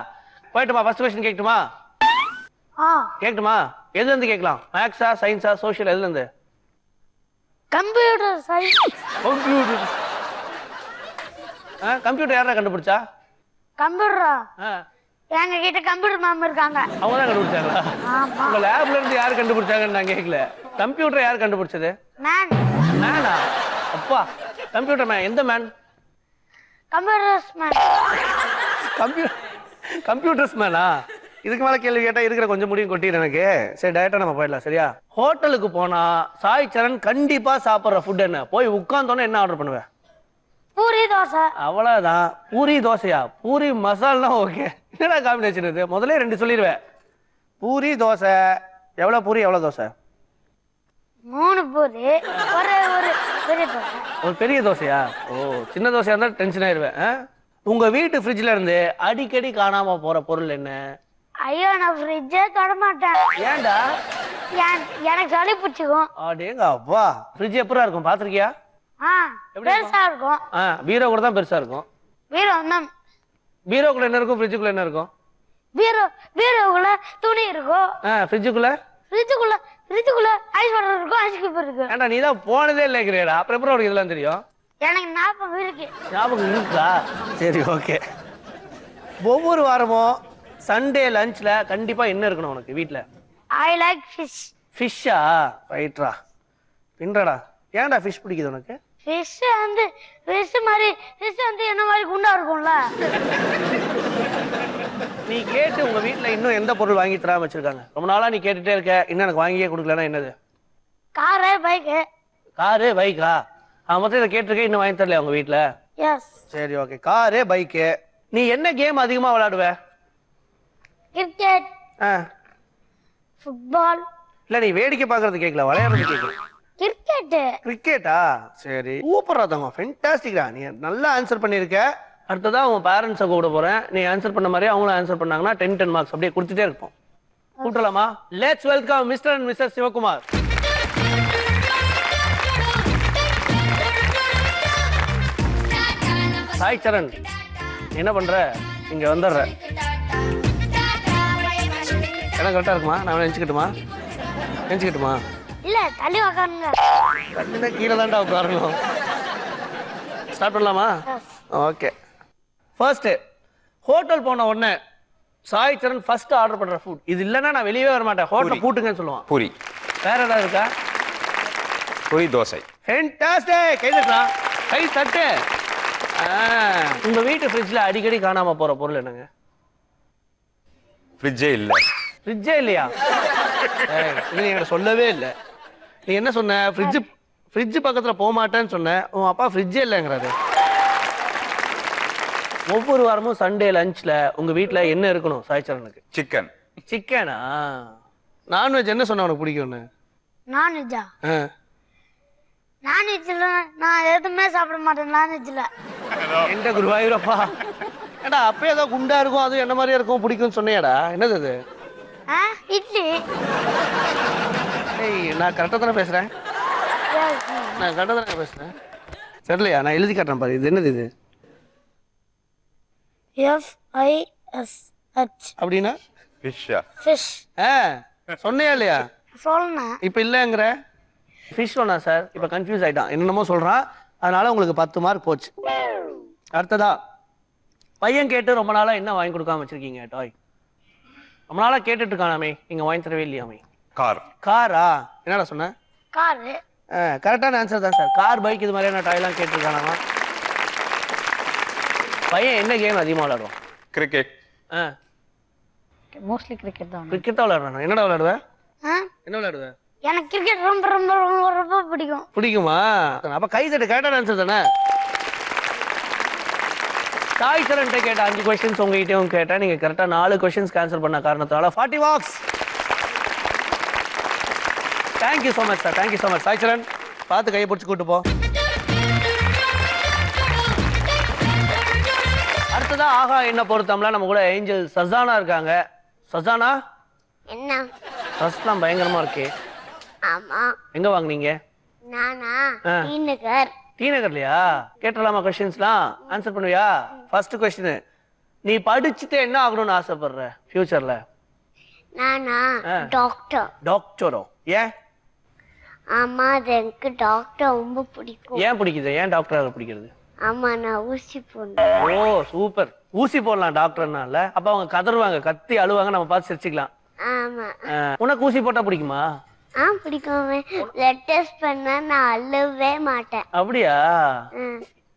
போயிட்டுமா? ஃபர்ஸ்ட் கொஸ்டின் கேட்கட்டுமா? கேட்கட்டுமா? எதுல இருந்து கேட்கலாம்? மேக்ஸா, சயின்ஸா, சோஷியல்? எதுல இருந்து? Computer science. கம்ப்யூட்டர். கம்ப்யூட்டர் யாரா கண்டுபிடிச்சா? கம்ப்யூட்டரா? எங்க கிட்ட கம்ப்யூட்டர் மேம் இருக்காங்க. அவங்க தான் கண்டுபிடிச்சாங்களா? உங்க லேப்ல இருந்து யார் கண்டுபிடிச்சாங்கன்னு நான் கேட்கல. கம்ப்யூட்டர் யார் கண்டுபிடிச்சது? மேன். மேனா? அப்பா, கம்ப்யூட்டர் மேன். எந்த மேன்? Computers man. கம்ப்யூட்டர்ஸ் மேனா? இதுக்கு மேல கேள்வி கேட்டா இருக்கிற கொஞ்சம் முடியும் கொட்டிடு எனக்கு. சரி, டைரக்டா நம்ம போயிடலாம். சரியா, ஹோட்டலுக்கு போனா சாய் சரண் கண்டிப்பா சாப்பிடுற ஃபுட் என்ன? போய் உட்கார்ந்தோன்னே என்ன ஆர்டர் பண்ணுவேன்? பூரி தோசை. அவ்வளவுதான். பூரி தோசையா? பூரி மசாலா. ஓகே, என்னடா காம்பினேஷன் இது? முதல்ல 2 சொல்லிடுவேன். பூரி தோசை. எவ்வளவு பூரி, எவ்வளவு தோசை? 3 பூரி, ஒரு பெரிய தோசை. ஒரு பெரிய தோசையா? ஓ, சின்ன தோசையா இருந்தா டென்ஷன் ஆயிருவேன். உங்க வீட்டு ஃப்ரிட்ஜ்ல இருந்து அடிக்கடி காணாம போற பொருள் என்ன? ஐயோ, நான் ஃப்ரிட்ஜே தொட மாட்டேன். ஏன்டா? எனக்கு சளி பிடிச்சிக்கும். அடேங்க அப்பா, ஃப்ரிட்ஜ் எப்பரா இருக்கும் பாத்திருக்கியா? பெருசா இருக்கும். பீரோ கூட தான் பெருசா இருக்கும். பீரோக்குள்ள என்ன இருக்கும், ஃப்ரிட்ஜுக்குள்ள என்ன இருக்கும்? பீரோக்குள்ள துணி இருக்கும். ஃப்ரிட்ஜுக்குள்ள ஐஸ் வாட்டர் இருக்கும், ஐஸ் கியூப் இருக்கு. ஏண்டா நீ தான் போனதே இல்லைங்கறேடா, அப்புறம் எப்படி உனக்கு இதெல்லாம் தெரியும்? எனக்கு ஞாபகம் இருக்கு. ஞாபகம் இருக்கா? சரி ஓகே. ஒவ்வொரு வாரமும் சண்டே லஞ்ச்ல கண்டிப்பா என்ன இருக்கணும் உனக்கு வீட்ல? I like fish. ஃபிஷ்ஷா? ரைட்ரா. பின்றடா. ஏன்டா ஃபிஷ் பிடிக்குது உனக்கு? ஃபிஷ் வந்து என்ன மாதிரி குண்டா இருக்கும்ல. நீ கேட்டு உங்க வீட்ல இன்னும் எந்த பொருள் வாங்கி தராம வச்சிருக்காங்க? ரொம்ப நாளா நீ கேட்டுட்டே இருக்க, இன்னும் எனக்கு வாங்கியே கொடுக்கலன்னா என்னது? காரு, பைக்கா? மொத்தம் இதை கேட்டிருக்கேன், இன்னும் வாங்கி தரலையா உங்க வீட்ல? எஸ். சரி ஓகே. Car, bike. நீ என்ன கேம் அதிகமா விளையாடுவ? Cricket, football. இல்ல நீ வேடிக்கை பாக்குறது கேட்கல, விளையாடுறது கேட்கல. கிரிக்கெட்டா? சரி சூப்பரா தாங்க, ஃபென்டாஸ்டிக்டா. நீ நல்லா ஆன்சர் பண்ணிருக்க. அடுத்ததா உங்க பேரண்ட்ஸை கூப்பிட போறேன். நீ ஆன்சர் பண்ண மாதிரி அவங்களும் ஆன்சர் பண்ணாங்கன்னா 10 மார்க்ஸ் அப்படியே கொடுத்துட்டே இருப்போம். கூப்பிடலாமா? Let's welcome mister and Mrs Sivakumar. Sai Charan, என்ன பண்ற? இங்க வந்துடுற. எல்லாம் கரெக்டா இருக்குமா? நான் நினைச்சுக்கிட்டுமா? இல்ல, தள்ளி உட்காருங்க. தள்ளினா கீழே தான்டா உட்காரணும். ஸ்டார்ட் பண்ணலாமா? ஓகே. ஃபர்ஸ்ட், ஹோட்டல் போன உடனே சாய் சரண் ஃபர்ஸ்ட் ஆர்டர் பண்ற ஃபுட் இது இல்லைன்னா நான் வெளியவே வர மாட்டேன், ஹோட்டல் பூட்டுங்கன்னு சொல்லுவான். பூரி. வேற ஏதாவது இருக்கா? பூரி, தோசை. ஃபென்டாஸ்டிக். கை தட்டலாம், கை தட்டு. உங்க வீட்டு ஃப்ரிட்ஜ்ல அடிக்கடி காணாம போற பொருள் என்னங்க? ஃப்ரிட்ஜே இல்ல. ஃப்ரிட்ஜே இல்லையா? நீ என்கிட்ட சொல்லவே இல்லை. நீ என்ன சொன்ன? ஃப்ரிட்ஜ் பக்கத்துல போக மாட்டேன்னு சொன்ன. உன் அப்பா ஃப்ரிட்ஜே இல்லைங்கிறாரு. ஒவ்வொரு வாரமும் சண்டே லஞ்ச்ல உங்க வீட்ல என்ன இருக்கணும் சாய்ச்சரனுக்கு? சிக்கன். சிக்கனா? நான்வெஜ் என்ன சொன்ன உனக்கு பிடிக்கும்னு? நான்வெஜ்ஜா? நான்வெஜ்ல நான் எதுவுமே சாப்பிட மாட்டேன். நான்வெஜ்ல எந்த குருவாயூரப்பா, ஏடா அப்பயே ஏதோ குண்டா இருக்கும், அது என்ன மாதிரியே இருக்கும், பிடிக்கும்னு சொன்னியாடா? என்னது அது? இட்லி. நான் கரெக்டா தானே பேசுறேன்? சரிலையா? நான் எழுதி காட்டுறேன் பாரு. இது என்னது? இது FISH அப்படின்னா ஃபிஷ். சொன்னியா இல்லையா? சொன்னேன். இப்ப இல்லங்கிற. ஃபிஷ் சொன்னா சார், இப்ப கன்ஃபியூஸ் ஆயிட்டான், என்னென்னமோ சொல்றான். அதனால உங்களுக்கு 10 மார்க் போச்சு. அடுத்ததா, பையன் கேட்டு ரொம்ப நாளா என்ன வாங்கி கொடுக்காம வச்சிருக்கீங்க டாய்? ரொம்ப நாளா கேட்டுட்டு இருக்கானாமே, நீங்க வாங்கி தரவே இல்லையாமே? காரா? என்னடா சொன்ன? காரு. கரெக்டான ஆன்சர் தான் சார். கார், பைக் இது மாதிரியான டாய்லாம் கேட்டுருக்கானா? பையன் என்ன கேம் அதிகமா விளையாடுவான்? கிரிக்கெட். மோஸ்ட்லி கிரிக்கெட் தான். கிரிக்கெட் தான் விளையாடுறான். என்னடா விளையாடுவ? என்ன விளையாடுவ? எனக்கு கிரிக்கெட் ரொம்ப ரொம்ப ரொம்ப ரொம்ப பிடிக்கும். பிடிக்குமா? அப்ப கை தட்டு. கரெக்டான ஆன்சர் தானே? சாய் சரண் கேட்ட 5 கொஸ்டின்ஸ் உங்ககிட்டயும் கேட்டேன். நீங்க கரெக்டா 4 கொஸ்டின்ஸ் ஆன்சர் பண்ண காரணத்தால 40 marks. Thank you so much sir. Thank you so much. Sai Charan, பார்த்து கையை பிடிச்சி கூட்டு போ. அடுத்ததா ஆகா என்ன பொறுத்தம்ல நம்ம கூட ஏஞ்சல் சஜானா இருக்காங்க. சஜானா, என்ன ஃபர்ஸ்ட்லாம் பயங்கரமா இருக்கே. ஆமா. எங்க வாங்குனீங்க? நானா? டீநகர்லையா? கேட்டலாமா? கொஸ்டின்ஸ்லாம் ஆன்சர் பண்ணுவியா? ஃபர்ஸ்ட் கொஸ்டின், நீ படிச்சுட்டு என்ன ஆகணும்னு ஆசைப்படுற ஃபியூச்சர்ல? நானா? டாக்டர். டாக்டரோ? ஏன்? ஆமா, எனக்கு டாக்டர் ரொம்ப பிடிக்கும். ஏன் பிடிக்குது? ஏன் டாக்டர் பிடிக்கிறது? ஆமா, நான் ஊசி போடுறேன். ஓ சூப்பர். ஊசி போடலாம் டாக்டர்னால. அப்ப அவங்க கதறுவாங்க, கத்தி அழுவாங்க, நம்ம பார்த்து சிரிச்சுக்கலாம். ஆமா. உனக்கு ஊசி போட்டா பிடிக்குமா? பிடிக்கும். பிளட் டெஸ்ட் பண்ணா நான் அழவே மாட்டேன். அப்படியா?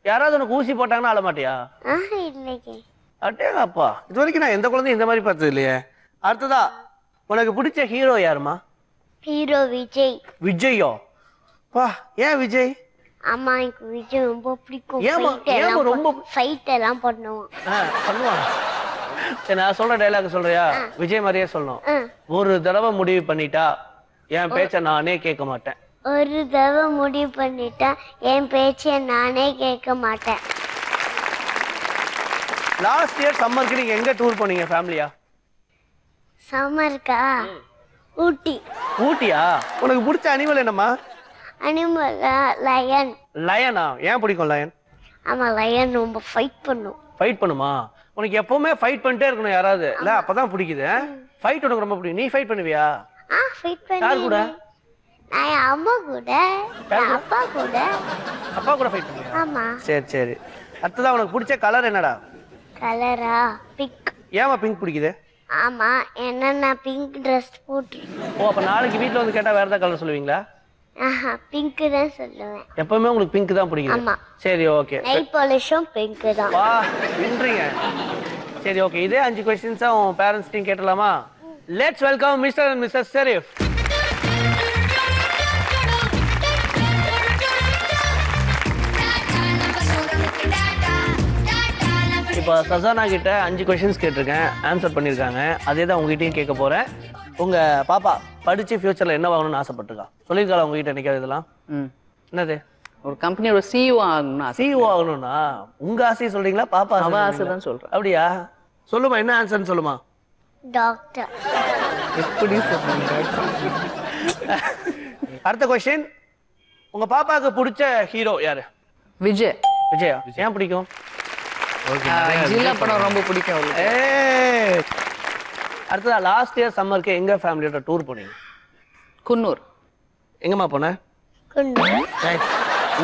யாராவது உனக்கு ஊசி போட்டாங்கன்னா அழ மாட்டியா? இல்லையே. அட்டேங்கப்பா, இது வரைக்கும் நான் எந்த குழந்தையும் இந்த மாதிரி பார்த்தது இல்லையே. அடுத்ததா, உனக்கு பிடிச்ச ஹீரோ யாருமா? ஹீரோ விஜய். விஜயோ? வா, ஏன் விஜய்? ஆமா, எனக்கு விஜய் ரொம்ப பிடிக்கும். ரொம்ப ஃபைட் எல்லாம் பண்ணுவான். சரி, நான் சொல்ற டைலாக் சொல்றியா? விஜய் மாதிரியே சொல்லணும். ஒரு தடவை முடிவு பண்ணிட்டா என் பேச்ச நானே கேட்க மாட்டேன். ஒரு தடவை முடிவு பண்ணிட்டா என் பேச்ச நானே கேட்க மாட்டேன். லாஸ்ட் இயர் சம்மருக்கு நீங்க எங்க டூர் போனீங்க ஃபேமிலியா? சம்மருக்கா? ஊட்டி. ஊட்டியா? உனக்கு பிடிச்ச அனிமல் என்னம்மா? Animal lion. லயனா? ஏன் பிடிக்கும் லயன்? ஆமா, லயன் ரொம்ப ஃபைட் பண்ணும். ஃபைட் பண்ணுமா? உனக்கு எப்பவுமே ஃபைட் பண்ணிட்டே இருக்கணும் யாராவது இல்ல, அப்பதான் பிடிக்குது. ஃபைட் உனக்கு ரொம்ப பிடிக்கும். நீ ஃபைட் பண்ணுவியா? ஃபைட் பண்ணி. யார் கூட? நான் என் அம்மா கூட, என் அப்பா கூட. அப்பா கூட ஃபைட் பண்ணுவியா? ஆமா. சரி சரி. அடுத்ததா உனக்கு பிடிச்ச கலர் என்னடா? கலரா பிங்க். ஏமா பிங்க் பிடிக்குது? ஆமா, ஏன்னா நான் பிங்க் ட்ரெஸ் போட்டுருக்கேன். ஓ, அப்ப நாளைக்கு வீட்ல வந்து கேட்டா வேற ஏதாவது கலர் சொல்லுவீங்களா? பிங்க் தான் சொல்லுவேன். எப்பவுமே உங்களுக்கு பிங்க் தான் பிடிக்குது. ஆமா. சரி ஓகே. நெயில் பாலிஷும் பிங்க் தான். வா, நின்றீங்க. சரி ஓகே, இதே 5 क्वेश्चंस உன் பேரண்ட்ஸ்டையும் கேட்டலாமா? Let's welcome mister and Mrs Sherif. இப்போ சசானா கிட்ட 5 क्वेश्चंस கேட்டிருக்கேன், ஆன்சர் பண்ணியிருக்காங்க. அதே தான் உங்ககிட்டயும் கேட்க போறேன். உங்க பாப்பா படிச்சு ஃபியூச்சர்ல என்ன ஆகணும்னு ஆசைப்பட்டிருக்கா? சொல்லியிருக்காளா உங்ககிட்ட நினைக்காது இதெல்லாம்? என்னது? ஒரு கம்பெனியோட சிஇஓ ஆகணும்னா சிஇஓ ஆகணும்னா உங்க ஆசையை சொல்றீங்களா பாப்பா அவ ஆசை தான் சொல்றேன். அப்படியா? சொல்லுமா, என்ன ஆன்சர்னு சொல்லுமா. டாக்டர். எப்படி சொல்றீங்க? அடுத்த क्वेश्चन, உங்க பாப்பாக்கு பிடிச்ச ஹீரோ யாரு? விஜய். விஜயா? ஏன் பிடிக்கும்? ஜில்லா படம் ரொம்ப பிடிக்கும் அவளுக்கு. அடுத்ததா லாஸ்ட் இயர் சம்மருக்கு எங்க ஃபேமிலியோட டூர் போனீங்க? குன்னூர். எங்கம்மா போன? குன்னூர்.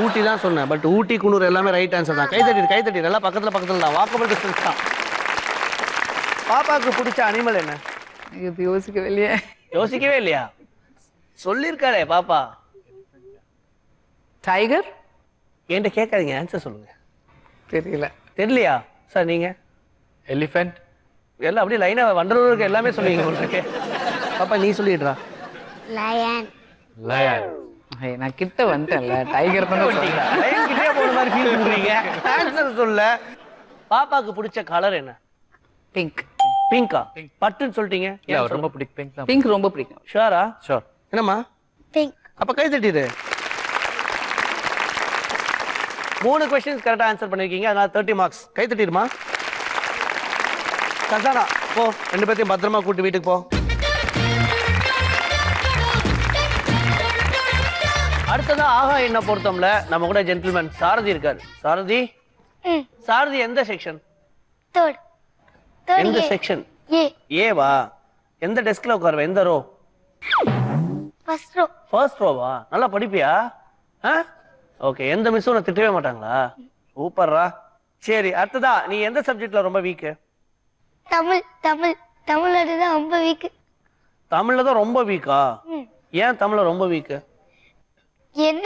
ஊட்டி தான் சொன்னேன், பட் ஊட்டி குன்னூர் எல்லாமே ரைட் ஆன்சர் தான். கை தட்டி எல்லாம் பக்கத்துல தான், வாக்கபிள் டிஸ்டன்ஸ் தான். பாப்பாக்கு பிடிச்ச அனிமல் என்ன? இது யோசிக்கவே இல்லையா? சொல்லிருக்காளே பாப்பா. டைகர். என்கிட்ட கேட்காதீங்க, ஆன்சர் சொல்லுங்க. தெரியலையா சார்? நீங்க? எலிஃபென்ட். எல்லாம் அப்படியே லைனா வண்டலூருக்கு எல்லாமே சொல்லுவீங்க உங்களுக்கு. பாப்பா நீ சொல்லிடுறா. லயன். நான் கிட்ட வந்துட்டேன்ல, டைகர் தான் சொல்றீங்க. லைன் கிட்டே போற மாதிரி ஃபீல் பண்றீங்க. ஆன்சர் சொல்ல. பாப்பாக்கு பிடிச்ச கலர் என்ன? பிங்க். பிங்கா? பட்டுன்னு சொல்லிட்டீங்க. ரொம்ப பிடிக்கும் பிங்க் தான். பிங்க் ரொம்ப பிடிக்கும். ஷூரா? ஷூர். என்னம்மா? பிங்க். அப்ப கை தட்டிடு. 3 क्वेश्चंस கரெக்டா ஆன்சர் பண்ணிருக்கீங்க, அதனால 30 மார்க்ஸ். கை தட்டிடுமா. சசானா போ, 2 பேத்தையும் பத்திரமா கூட்டி வீட்டுக்கு போ. அடுத்ததா ஆஹா என்ன பொறுத்தம்ல நம்ம கூட ஜென்டில்மேன் சாரதி இருக்காரு. சாரதி சாரதி எந்த செக்ஷன்? தேர்ட். எந்த செக்ஷன்? ஏ. ஏவா? எந்த டெஸ்க்ல உட்காருவ? எந்த ரோ? First row. ஃபர்ஸ்ட் ரோவா? நல்லா படிப்பியா? ஓகே. எந்த மிஸ்ஸும் உன்னை திட்டவே மாட்டாங்களா? சூப்பர்ரா. சரி, அடுத்ததா நீ எந்த சப்ஜெக்ட்ல ரொம்ப வீக்? தமிழ். தமிழ்ல தான் ரொம்ப வீக். தமிழ்ல தான் ரொம்ப வீக்கா? ஏன் தமிழ்ல ரொம்ப வீக்? என்ன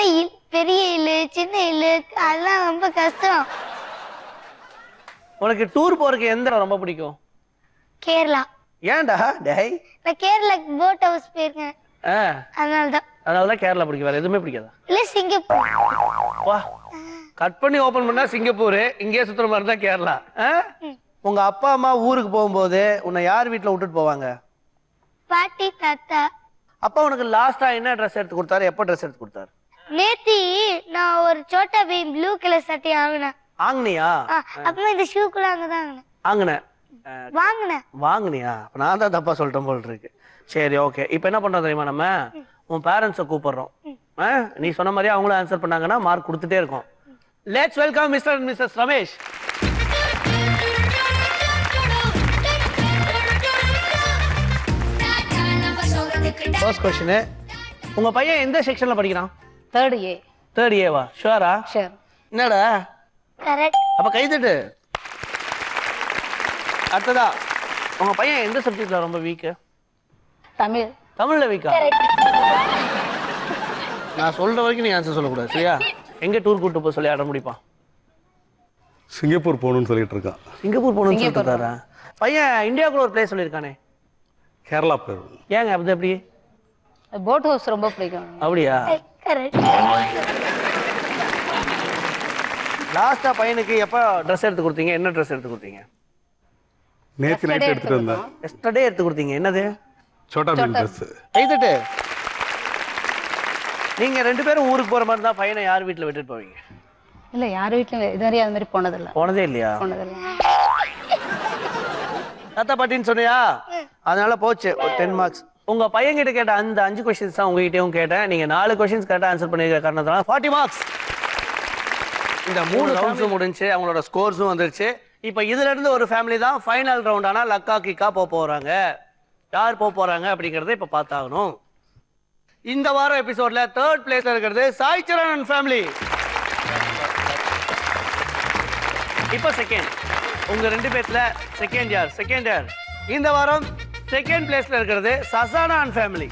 பெரிய இல்லு சின்ன இல்லு அதெல்லாம் ரொம்ப கஷ்டம். உனக்கு டூர் போறதுக்கு எந்த இடம் ரொம்ப பிடிக்கும்? கேரளா. ஏன்டா டேய்? நான் கேரளா போட் ஹவுஸ் போயிருக்கேன், அதனாலதான். அதனாலதான் கேரளா பிடிக்கும், வேற எதுவுமே பிடிக்காதா? இல்ல சிங்கப்பூர். வா, கட் பண்ணி ஓபன் பண்ணா சிங்கப்பூர், இங்கே சுத்துற மாதிரி தான் கேரளா. உங்க அப்பா அம்மா ஊருக்கு போகும்போது உன்னை யார் வீட்டுல விட்டுட்டு போவாங்க? பாட்டி தாத்தா. அப்பா உனக்கு லாஸ்டா என்ன ட்ரெஸ் எடுத்து கொடுத்தாரு? எப்ப ட்ரெஸ் எடுத்து கொடுத்தாரு? நேத்தி நான் ஒரு சோட்டா பீம் ப்ளூ கலர் சட்டை வாங்கினேன். வாங்கினியா? அப்புறமா இந்த ஷூ கூட அங்கதான் வாங்கினியா? நான் தான் தப்பா சொல்லிட்டேன் போல் இருக்கு. சரி ஓகே, இப்போ என்ன பண்றோம் தெரியுமா, நம்ம உன் பேரண்ட்ஸை கூப்பிடுறோம். நீ சொன்ன மாதிரி அவங்களும் ஆன்சர் பண்ணாங்கன்னா மார்க் கொடுத்துட்டே இருக்கும். Let's welcome mister and missus Ramesh. First question, உங்க பையன் எந்த செக்ஷன்ல படிக்கிறான்? Third A. தேர்ட் ஏவா? ஷூரா? ஷூர். என்னடா? கரெக்ட். அப்ப கை தட்டு. அடுத்ததா உங்க பையன் எந்த சப்ஜெக்ட்ல ரொம்ப வீக்? தமிழ். தமிழ்ல வீக்கா? நான் சொல்ற வரைக்கும் நீ ஆன்சர் சொல்லக்கூடாது, சரியா? எங்க டூர் கூட்டு போக சொல்லி அடம் முடிப்பான்? சிங்கப்பூர் போகணும்னு சொல்லிட்டு இருக்கான். சிங்கப்பூர் போகணும்னு சொல்லிட்டு இருக்காரா? பையன் இந்தியாவுக்குள்ள ஒரு பிளேஸ் சொல்லியிருக்கானே. கேரளா போயிடும். ஏங்க அது எப்படி? போட் ஹவுஸ் ரொம்ப பிடிக்கும். அப்படியா? கரெக்ட். லாஸ்டா பையனுக்கு எப்ப ட்ரெஸ் எடுத்து கொடுத்தீங்க? என்ன ட்ரெஸ் எடுத்து கொடுத்தீங்க? நேத்து நைட் எடுத்துட்டு வந்தேன். எஸ்டர்டே எடுத்து கொடுத்தீங்க. என்னது? சோட்டா பீம் ட்ரெஸ். கைதட்டு. நீங்க 2 பேரும் ஊருக்கு போற மாதிரி தான் பையனை யார் வீட்டுல விட்டுட்டு போவீங்க? இல்ல, யார் வீட்லயும் இது வரையும் அது மாதிரி போனதில்ல. போனதே இல்லையா? தாத்தா பாட்டின்னு சொன்னியா, அதனால போச்சு 10 மார்க்ஸ். உங்க பையன் கிட்ட கேட்ட அந்த 5 கொஸ்டின்ஸ் தான் உங்ககிட்டயும் கேட்டேன். நீங்க 4 கொஸ்டின்ஸ் கரெக்டா ஆன்சர் பண்ணிருக்க காரணத்தால 40 மார்க்ஸ். இந்த 3 ரவுண்ட்ஸும் முடிஞ்சு அவங்களோட ஸ்கோர்ஸும் வந்துருச்சு. இப்போ இதுல இருந்து ஒரு ஃபேமிலி தான் ஃபைனல் ரவுண்டான லக்கா கிக்கா போறாங்க. யார் போறாங்க அப்படிங்கறத இப்ப பார்த்தாகணும். இந்த வாரம் எபிசோட்ல 3rd பிளேஸ்ல இருக்கிறது சாய் சரண் ஃபேமிலி. இப்போ செகண்ட், உங்க 2 பேர்ல செகண்ட் யார்? இந்த வாரம் செகண்ட் பிளேஸ்ல இருக்கிறது சசானா ஃபேமிலி.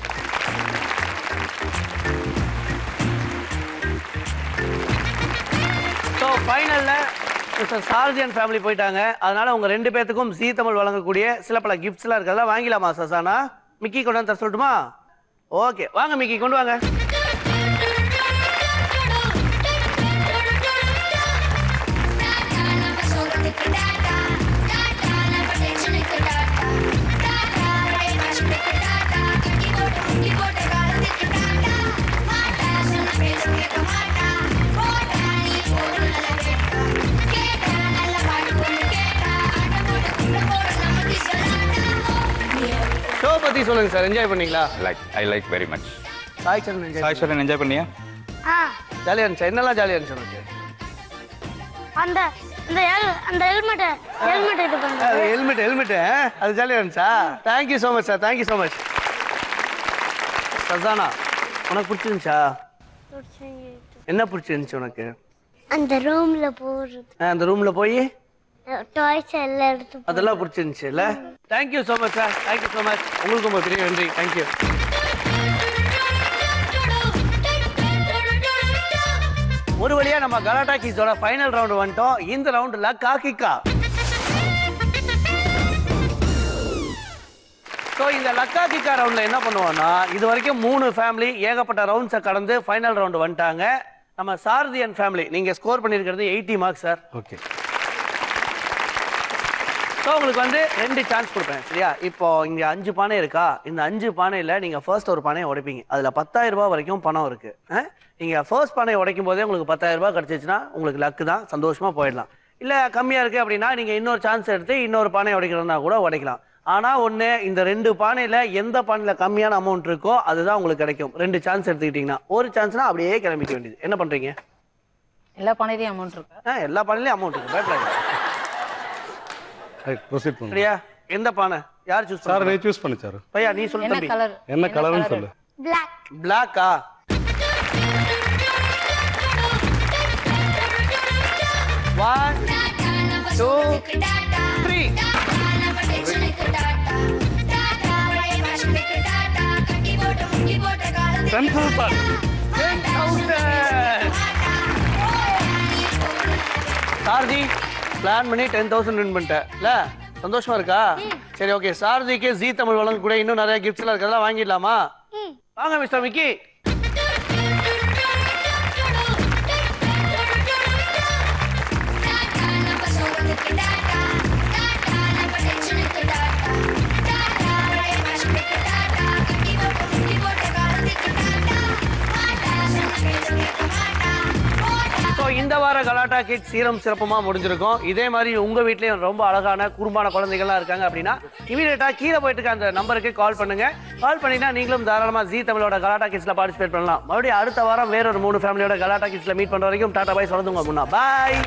ஸோ ஃபைனல்ல மிஸ்டர் சார்ஜியன் ஃபேமிலி போயிட்டாங்க. அதனால உங்க 2 பேர்த்துக்கும் ஜீ தமிழ் வழங்கக்கூடிய சில பல கிஃப்ட்ஸ்லாம் இருக்கிறதா வாங்கிலாமா சசானா? மிக்கி கொண்டு வந்து தர சொல்லட்டுமா? ஓகே, வாங்க மிக்கி கொண்டு வாங்க. ஷோ பத்தி சொல்லுங்க சார். என்ஜாய் பண்ணீங்களா? I like very much. Sai Charan enjoy Sai Charan enjoy பண்ணியா? ஜாலியா இருந்துச்சு. என்னெல்லாம் ஜாலியா இருந்துச்சு உனக்கு? அந்த அந்த ஹெல்மெட் இது பண்ணுங்க. ஹெல்மெட் அது ஜாலியா இருந்துச்சா? Thank you so much sir. Thank you so much. சசானா, உனக்கு பிடிச்சிருந்துச்சா? என்ன பிடிச்சிருந்துச்சு உனக்கு? அந்த ரூம்ல போறது, அந்த ரூம்ல போய் டாய்ஸ் எல்லாம் எடுத்து அதெல்லாம் பிடிச்சிருந்துச்சு இல்ல? Thank you so much sir. Thank you so much. உங்களுக்கு ரொம்ப பெரிய நன்றி. Thank you. ஒரு வழியா நம்ம கலாட்டா கிட்ஸோட ஃபைனல் ரவுண்ட் வந்துட்டோம். இந்த ரவுண்ட்ல காக்கிக்கா. ஸோ இந்த லக்கா கிக்கா ரவுண்ட்ல என்ன பண்ணுவோம்னா, இது வரைக்கும் 3 ஃபேமிலி ஏகப்பட்ட ரவுண்ட்ஸை கடந்து ஃபைனல் ரவுண்ட் வந்துட்டாங்க. நம்ம சாரதியன் ஃபேமிலி நீங்க ஸ்கோர் பண்ணியிருக்கிறது 80 மார்க்ஸ் சார். ஓகே. ஸோ உங்களுக்கு வந்து 2 சான்ஸ் கொடுப்பேன் சரியா? இப்போ இங்க 5 பானை இருக்கா? இந்த 5 பானையில நீங்க ஃபர்ஸ்ட் ஒரு பானையை உடைப்பீங்க. அதுல 10,000 ரூபாய் வரைக்கும் பணம் இருக்கு. நீங்க ஃபர்ஸ்ட் பானையை உடைக்கும் போதே உங்களுக்கு 10,000 ரூபாய் கிடைச்சிச்சுன்னா உங்களுக்கு லக்கு தான், சந்தோஷமா போயிடலாம். இல்ல கம்மியா இருக்கு அப்படின்னா நீங்க இன்னொரு சான்ஸ் எடுத்து இன்னொரு பானை உடைக்கிறதுனா கூட உடைக்கலாம். ஆனா ஒண்ணு, இந்த 2 பானையில எந்த பானையில கம்மியான அமௌண்ட் இருக்கோ அதுதான் உங்களுக்கு கிடைக்கும். 2 சான்ஸ் எடுத்துக்கிட்டீங்கன்னா, ஒரு சான்ஸ்னா அப்படியே கிளம்பிக்க வேண்டியது. என்ன பண்றீங்க? எல்லா பானையிலயும் அமௌண்ட் இருக்கு. எல்லா பானையிலயும் அமௌண்ட் இருக்கு, பயப்படாதீங்க. ரைட், ப்ரோசீட் பண்ணுங்க. சரியா? எந்த பானை யார் சூஸ் சார் நீ சூஸ் பண்ணு சார். பையா நீ சொல்லு என்ன தம்பி. கலர்? என்ன கலர்னு சொல்லு. Black. பிளாக்கா? One, 2, 3. 10,000. சாரதி பிளான் பண்ணி 10,000 வின் பண்ணிட்டேன்ல, சந்தோஷமா இருக்கா? சரி ஓகே, சாரதிக்கு ஜீ தமிழ் வழங்க கூட இன்னும் நிறைய கிஃப்ட்ஸ் எல்லாம் இருக்கிறதெல்லாம் வாங்கிடலாமா? வாங்க மிஸ்டர் மிக்கி. இந்த வார கலாட்டா கிட்ஸ் சீரம் சிறப்புமா முடிஞ்சிருக்கும். இதே மாதிரி உங்க வீட்லயும் ரொம்ப அழகான குறும்பான குழந்தைகள்லாம் இருக்காங்க அப்படின்னா இமீடியட்டா கீழே போயிட்டு இருக்க அந்த நம்பருக்கு கால் பண்ணுங்க. கால் பண்ணினா நீங்களும் தாராளமா ஜீ தமிழோட கலாட்டா கிட்ஸ்ல பார்ட்டிசிபேட் பண்ணலாம். மறுபடியும் அடுத்த வாரம் வேற ஒரு 3 ஃபேமிலியோட கலாட்டா கிட்ஸ்ல மீட் பண்ற வரைக்கும் டாடா பாய் சொல்லுங்க முன்னா பாய்.